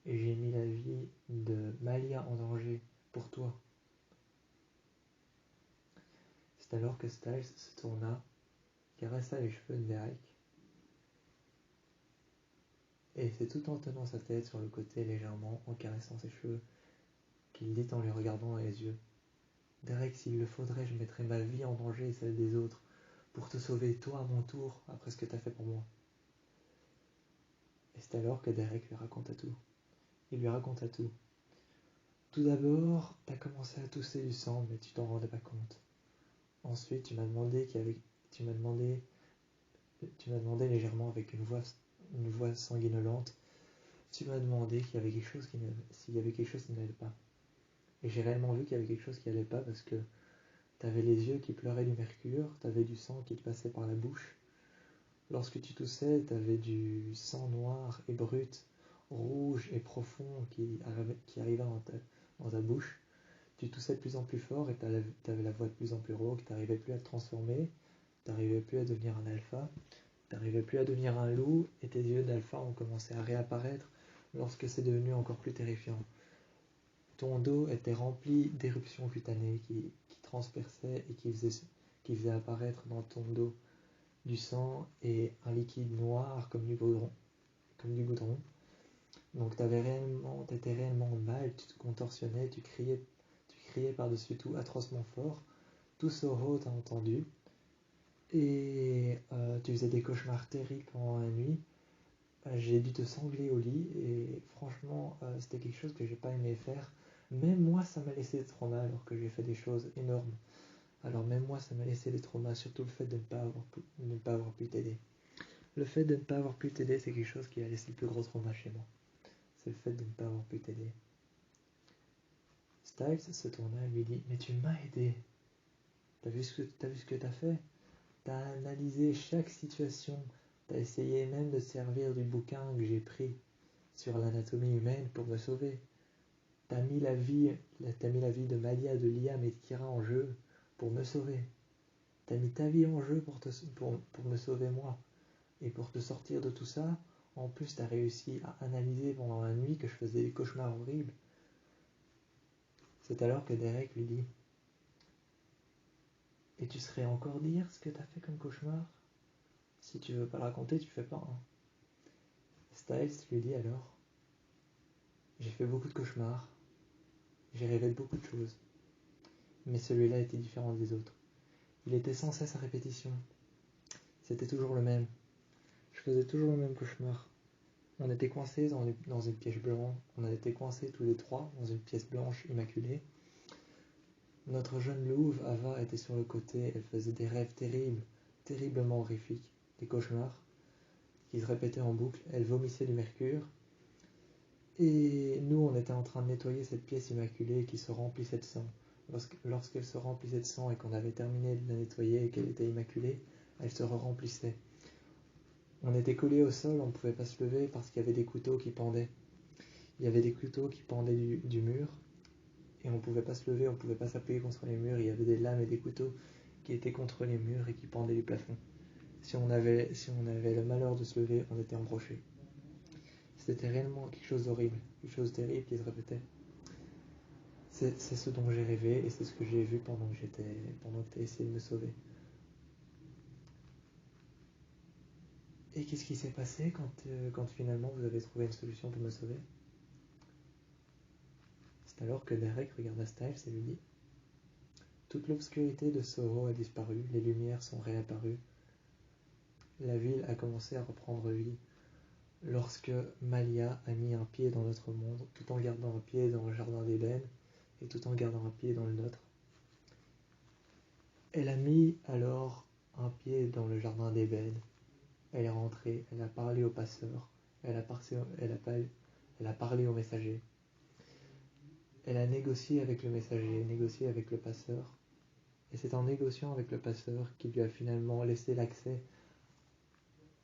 et j'ai mis la vie de Malia en danger pour toi. C'est alors que Styles se tourna, caressa les cheveux de Derek, et c'est tout en tenant sa tête sur le côté légèrement, en caressant ses cheveux, qu'il dit en les regardant dans les yeux, Derek, s'il le faudrait, je mettrais ma vie en danger et celle des autres, pour te sauver toi à mon tour, après ce que t'as fait pour moi. Et c'est alors que Derek lui raconta tout. Il lui raconta tout. Tout d'abord, t'as commencé à tousser du sang, mais tu t'en rendais pas compte. Ensuite, tu m'as demandé légèrement avec une voix sanguinolente, tu m'as demandé s'il y avait quelque chose qui n'allait pas. Et j'ai réellement vu qu'il y avait quelque chose qui n'allait pas parce que t'avais les yeux qui pleuraient du mercure, t'avais du sang qui te passait par la bouche. Lorsque tu toussais, t'avais du sang noir et brut, rouge et profond qui arrivait dans ta bouche. Tu toussais de plus en plus fort et t'avais la voix de plus en plus rauque, t'arrivais plus à te transformer, t'arrivais plus à devenir un alpha, t'arrivais plus à devenir un loup, et tes yeux d'alpha ont commencé à réapparaître lorsque c'est devenu encore plus terrifiant. Ton dos était rempli d'éruptions cutanées qui transperçaient et qui faisaient apparaître dans ton dos du sang et un liquide noir comme du goudron. Donc t'étais réellement mal, tu te contorsionnais, tu criais par-dessus tout atrocement fort. Tout Soho t'a entendu. et tu faisais des cauchemars terribles pendant la nuit. J'ai dû te sangler au lit et franchement, c'était quelque chose que j'ai pas aimé faire. Même moi, ça m'a laissé des traumas alors que j'ai fait des choses énormes. Alors même moi, ça m'a laissé des traumas, surtout le fait de ne pas avoir pu t'aider. Le fait de ne pas avoir pu t'aider, c'est quelque chose qui a laissé le plus gros trauma chez moi. C'est le fait de ne pas avoir pu t'aider. Styles se tourna et lui dit: mais tu m'as aidé. T'as vu ce que t'as fait? T'as analysé chaque situation. T'as essayé même de servir du bouquin que j'ai pris sur l'anatomie humaine pour me sauver. T'as mis la vie de Malia, de Liam et de Kira en jeu pour me sauver. T'as mis ta vie en jeu pour me sauver moi. Et pour te sortir de tout ça, en plus t'as réussi à analyser pendant la nuit que je faisais des cauchemars horribles. C'est alors que Derek lui dit: et tu saurais encore dire ce que t'as fait comme cauchemar? Si tu veux pas le raconter, tu fais pas, hein. Styles lui dit alors: j'ai fait beaucoup de cauchemars, j'ai rêvé de beaucoup de choses, mais celui-là était différent des autres. Il était sans cesse à répétition. C'était toujours le même. Je faisais toujours le même cauchemar. On était coincés dans une pièce blanche. On a été coincés tous les trois dans une pièce blanche immaculée. Notre jeune louve, Ava, était sur le côté. Elle faisait des rêves terribles, terriblement horrifiques, des cauchemars qui se répétaient en boucle. Elle vomissait du mercure. Et nous, on était en train de nettoyer cette pièce immaculée qui se remplissait de sang. Lorsqu'elle se remplissait de sang et qu'on avait terminé de la nettoyer et qu'elle était immaculée, elle se remplissait. On était collés au sol, on ne pouvait pas se lever parce qu'il y avait des couteaux qui pendaient. Il y avait des couteaux qui pendaient du mur et on ne pouvait pas se lever, on ne pouvait pas s'appuyer contre les murs. Il y avait des lames et des couteaux qui étaient contre les murs et qui pendaient du plafond. Si on avait le malheur de se lever, on était embroché. C'était réellement quelque chose d'horrible, quelque chose de terrible qui se répétait. C'est ce dont j'ai rêvé et c'est ce que j'ai vu pendant que tu as essayé de me sauver. Et qu'est-ce qui s'est passé quand finalement vous avez trouvé une solution pour me sauver? C'est alors que Derek regarda Styles et lui dit: toute l'obscurité de Soho a disparu, les lumières sont réapparues. La ville a commencé à reprendre vie lorsque Malia a mis un pied dans notre monde, tout en gardant un pied dans le jardin d'Éden et tout en gardant un pied dans le nôtre. Elle a mis alors un pied dans le jardin d'Éden. Elle est rentrée, elle a parlé au passeur, elle a parlé au messager. Elle a négocié avec le messager, négocié avec le passeur. Et c'est en négociant avec le passeur qu'il lui a finalement laissé l'accès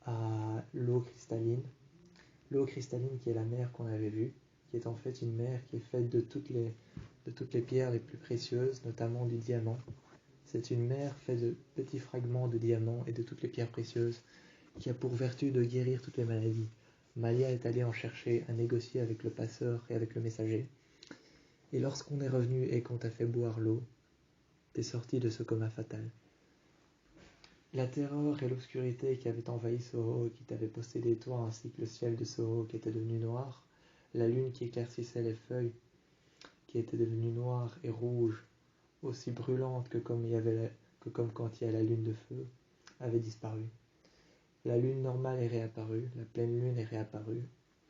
à l'eau cristalline. L'eau cristalline qui est la mer qu'on avait vue, qui est en fait une mer qui est faite de toutes les pierres les plus précieuses, notamment du diamant. C'est une mer faite de petits fragments de diamant et de toutes les pierres précieuses, qui a pour vertu de guérir toutes les maladies. Malia est allée en chercher à négocier avec le passeur et avec le messager. Et lorsqu'on est revenu et qu'on t'a fait boire l'eau, t'es sorti de ce coma fatal. La terreur et l'obscurité qui avaient envahi Soho et qui t'avaient possédé toi ainsi que le ciel de Soho qui était devenu noir, la lune qui éclaircissait les feuilles qui étaient devenues noires et rouges, aussi brûlantes que comme quand il y a la lune de feu, avait disparu. La lune normale est réapparue, la pleine lune est réapparue,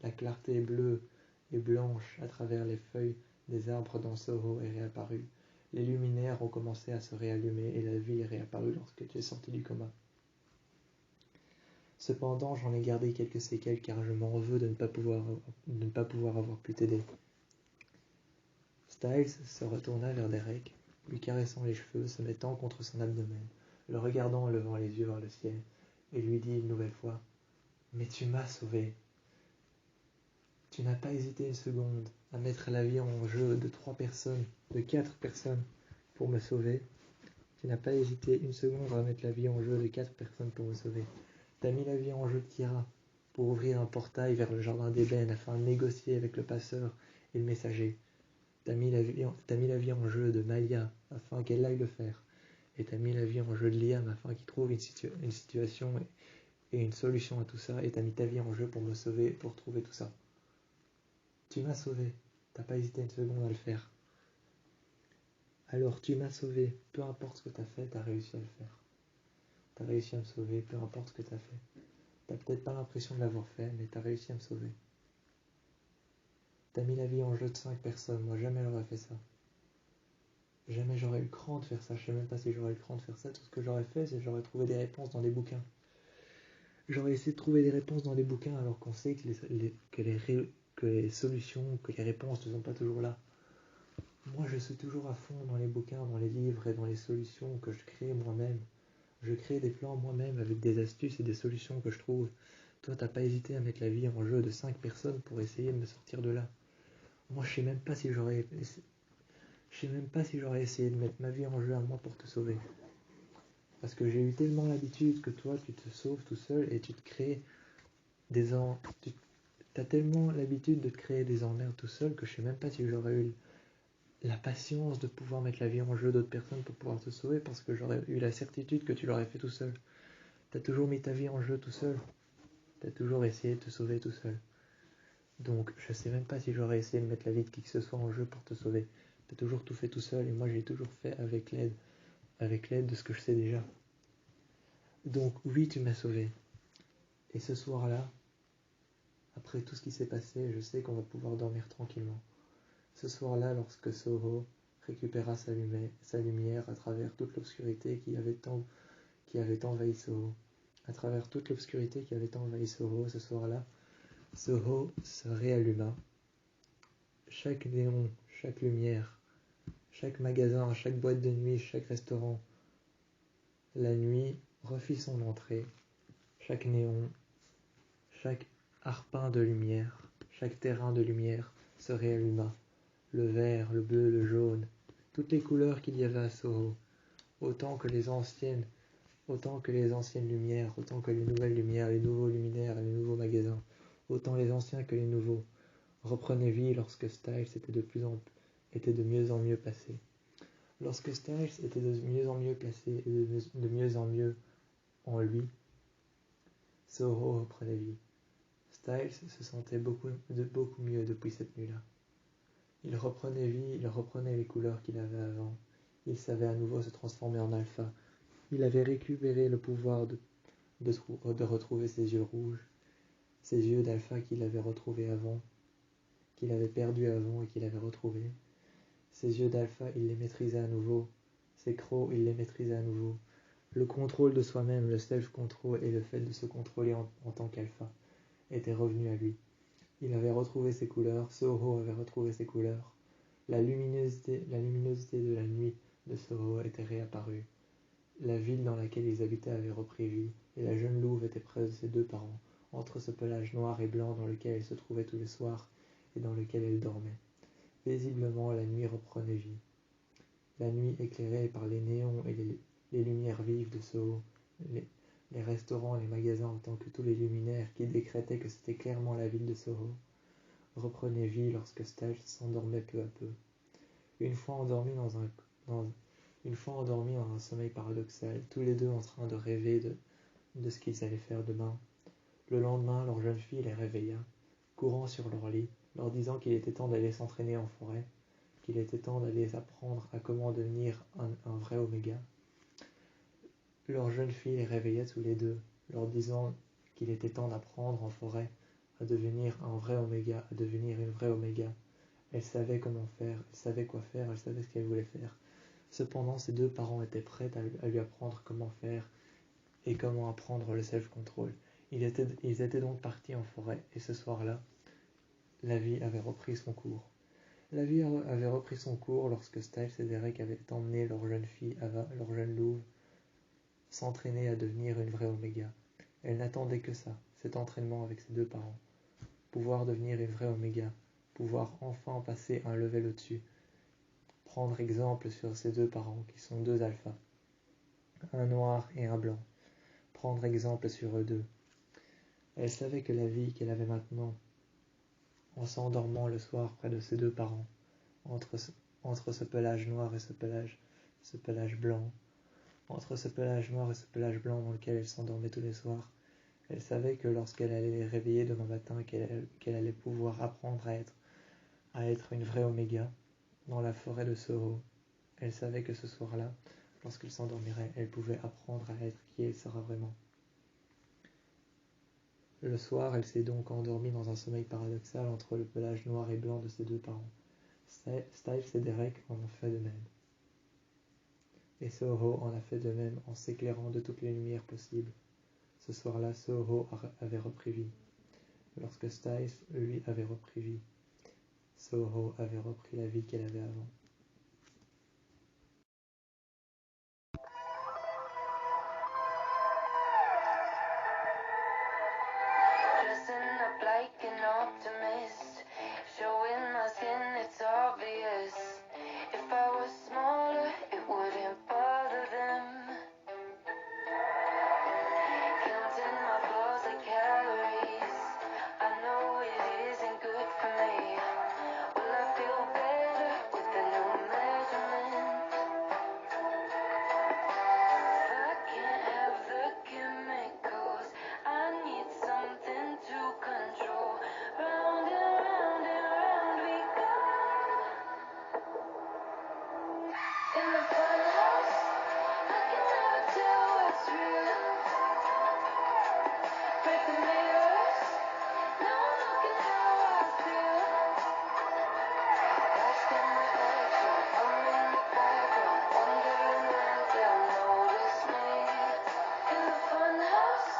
la clarté bleue et blanche à travers les feuilles des arbres dans Soho est réapparue. Les luminaires ont commencé à se réallumer et la vie est réapparue lorsque tu es sorti du coma. Cependant, j'en ai gardé quelques séquelles car je m'en veux de ne pas pouvoir avoir pu t'aider. Styles se retourna vers Derek, lui caressant les cheveux, se mettant contre son abdomen, le regardant en levant les yeux vers le ciel, et lui dit une nouvelle fois: mais tu m'as sauvé. Tu n'as pas hésité une seconde à mettre la vie en jeu de 4 personnes pour me sauver. Tu n'as pas hésité une seconde à mettre la vie en jeu de 4 personnes pour me sauver. Tu as mis la vie en jeu de Kira pour ouvrir un portail vers le jardin d'Ébène afin de négocier avec le passeur et le messager. Tu as mis la vie en jeu de Malia afin qu'elle aille le faire. Et tu as mis la vie en jeu de Liam afin qu'il trouve une situation et une solution à tout ça. Et tu as mis ta vie en jeu pour me sauver, pour trouver tout ça. Tu m'as sauvé. T'as pas hésité une seconde à le faire. Alors tu m'as sauvé. Peu importe ce que t'as fait, t'as réussi à le faire. T'as réussi à me sauver, peu importe ce que t'as fait. T'as peut-être pas l'impression de l'avoir fait, mais t'as réussi à me sauver. T'as mis la vie en jeu de 5 personnes, moi jamais j'aurais fait ça. Jamais j'aurais eu le cran de faire ça, je sais même pas si j'aurais eu le cran de faire ça. Tout ce que j'aurais fait, c'est que j'aurais trouvé des réponses dans des bouquins. J'aurais essayé de trouver des réponses dans des bouquins alors qu'on sait que les solutions, que les réponses ne sont pas toujours là. Moi, je suis toujours à fond dans les bouquins, dans les livres et dans les solutions que je crée moi-même. Je crée des plans moi-même avec des astuces et des solutions que je trouve. Toi, t'as pas hésité à mettre la vie en jeu de 5 personnes pour essayer de me sortir de là. Moi, je sais même pas si j'aurais essayé de mettre ma vie en jeu à moi pour te sauver. Parce que j'ai eu tellement l'habitude que toi, tu te sauves tout seul et tu te crées des en... tu as tellement l'habitude de te créer des emmerdes tout seul que je sais même pas si j'aurais eu la patience de pouvoir mettre la vie en jeu d'autres personnes pour pouvoir te sauver parce que j'aurais eu la certitude que tu l'aurais fait tout seul. T'as toujours mis ta vie en jeu tout seul. T'as toujours essayé de te sauver tout seul. Donc, je sais même pas si j'aurais essayé de mettre la vie de qui que ce soit en jeu pour te sauver. T'as toujours tout fait tout seul et moi j'ai toujours fait avec l'aide de ce que je sais déjà. Donc, oui, tu m'as sauvé. Et ce soir-là, après tout ce qui s'est passé, je sais qu'on va pouvoir dormir tranquillement. Ce soir-là, lorsque Soho récupéra sa lumière à travers toute l'obscurité qui avait envahi Soho, à travers toute l'obscurité qui avait envahi Soho, ce soir-là, Soho se réalluma. Chaque néon, chaque lumière, chaque magasin, chaque boîte de nuit, chaque restaurant, la nuit refit son entrée. Chaque néon, chaque arpin de lumière, chaque terrain de lumière se réalluma. Le vert, le bleu, le jaune, toutes les couleurs qu'il y avait à Soho, autant que les anciennes lumières, autant que les nouvelles lumières, les nouveaux luminaires, les nouveaux magasins, autant les anciens que les nouveaux, reprenaient vie lorsque Styles était de mieux en mieux placé. Lorsque Styles était de mieux en mieux placé et de mieux en mieux en lui, Soho reprenait vie. Styles se sentait beaucoup mieux depuis cette nuit-là. Il reprenait vie, il reprenait les couleurs qu'il avait avant. Il savait à nouveau se transformer en alpha. Il avait récupéré le pouvoir de retrouver ses yeux rouges, ses yeux d'alpha qu'il avait retrouvés avant, qu'il avait perdus avant et qu'il avait retrouvés. Ses yeux d'alpha, il les maîtrisait à nouveau. Ses crocs, il les maîtrisait à nouveau. Le contrôle de soi-même, le self-control et le fait de se contrôler en tant qu'alpha était revenu à lui. Il avait retrouvé ses couleurs, Soho avait retrouvé ses couleurs. La luminosité de la nuit de Soho était réapparue. La ville dans laquelle ils habitaient avait repris vie, et la jeune louve était près de ses 2 parents, entre ce pelage noir et blanc dans lequel elle se trouvait tous les soirs et dans lequel elle dormait. Paisiblement, la nuit reprenait vie. La nuit éclairée par les néons et les lumières vives de Soho, les restaurants, les magasins autant que tous les luminaires qui décrétaient que c'était clairement la ville de Soho, reprenait vie lorsque Styles s'endormait peu à peu. Une fois endormis dans un sommeil paradoxal, tous les deux en train de rêver de ce qu'ils allaient faire demain. Le lendemain, leur jeune fille les réveilla, courant sur leur lit, leur disant qu'il était temps d'aller s'entraîner en forêt, qu'il était temps d'aller apprendre à comment devenir un vrai oméga. Leur jeune fille les réveilla tous les deux, leur disant qu'il était temps d'apprendre en forêt à devenir un vrai oméga, à devenir une vraie oméga. Elle savait comment faire, elle savait quoi faire, elle savait ce qu'elle voulait faire. Cependant, ses 2 parents étaient prêts à lui apprendre comment faire et comment apprendre le self-control. Ils étaient donc partis en forêt, et ce soir-là, la vie avait repris son cours. La vie avait repris son cours lorsque Styles et Derek avaient emmené leur jeune fille, leur jeune louve, s'entraîner à devenir une vraie oméga. Elle n'attendait que ça, cet entraînement avec ses 2 parents. Pouvoir devenir une vraie oméga, pouvoir enfin passer un level au-dessus. Prendre exemple sur ses 2 parents, qui sont 2 alphas, un noir et un blanc. Prendre exemple sur eux deux. Elle savait que la vie qu'elle avait maintenant, en s'endormant le soir près de ses 2 parents, entre ce pelage noir et ce pelage blanc, entre ce pelage noir et ce pelage blanc dans lequel elle s'endormait tous les soirs, elle savait que lorsqu'elle allait les réveiller demain matin, qu'elle allait pouvoir apprendre à être une vraie oméga dans la forêt de Soho. Elle savait que ce soir-là, Lorsqu'il s'endormirait, elle pouvait apprendre à être qui elle sera vraiment. Le soir, elle s'est donc endormie dans un sommeil paradoxal entre le pelage noir et blanc de ses deux parents. Styles et Derek en ont fait de même. Et Soho en a fait de même en s'éclairant de toutes les lumières possibles. Ce soir-là, Soho avait repris vie. Lorsque Styles, lui, avait repris vie, Soho avait repris la vie qu'elle avait avant. Dressing up like an optimist, showing my skin, it's obvious. If I was smaller, it wouldn't bother them. Counting my flaws like calories, I know it isn't good for me. Will I feel better with the new measurement? If I can't have the chemicals, I need something to control. Round and round we go. In the fun house, I can never tell what's real. Break the mirrors, now I'm looking how I feel. Lost in my action, I'm in the background, wondering when they'll notice me. In the fun house,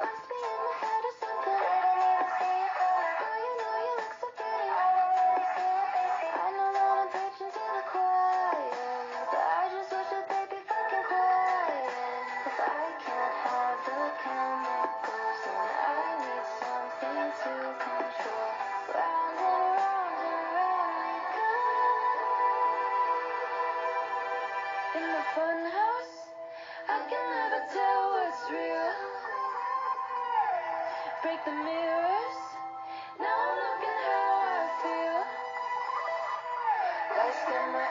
must be in my head or something. Oh, you know you look so pretty. I know that I'm preaching to the choir, but I just wish that they'd be fucking quiet. If I can't have the chemicals, then I need something to control. Round and round we go. In the fun house, I can never tell what's real. Break the mirrors, now I'm looking how I feel. Lost in my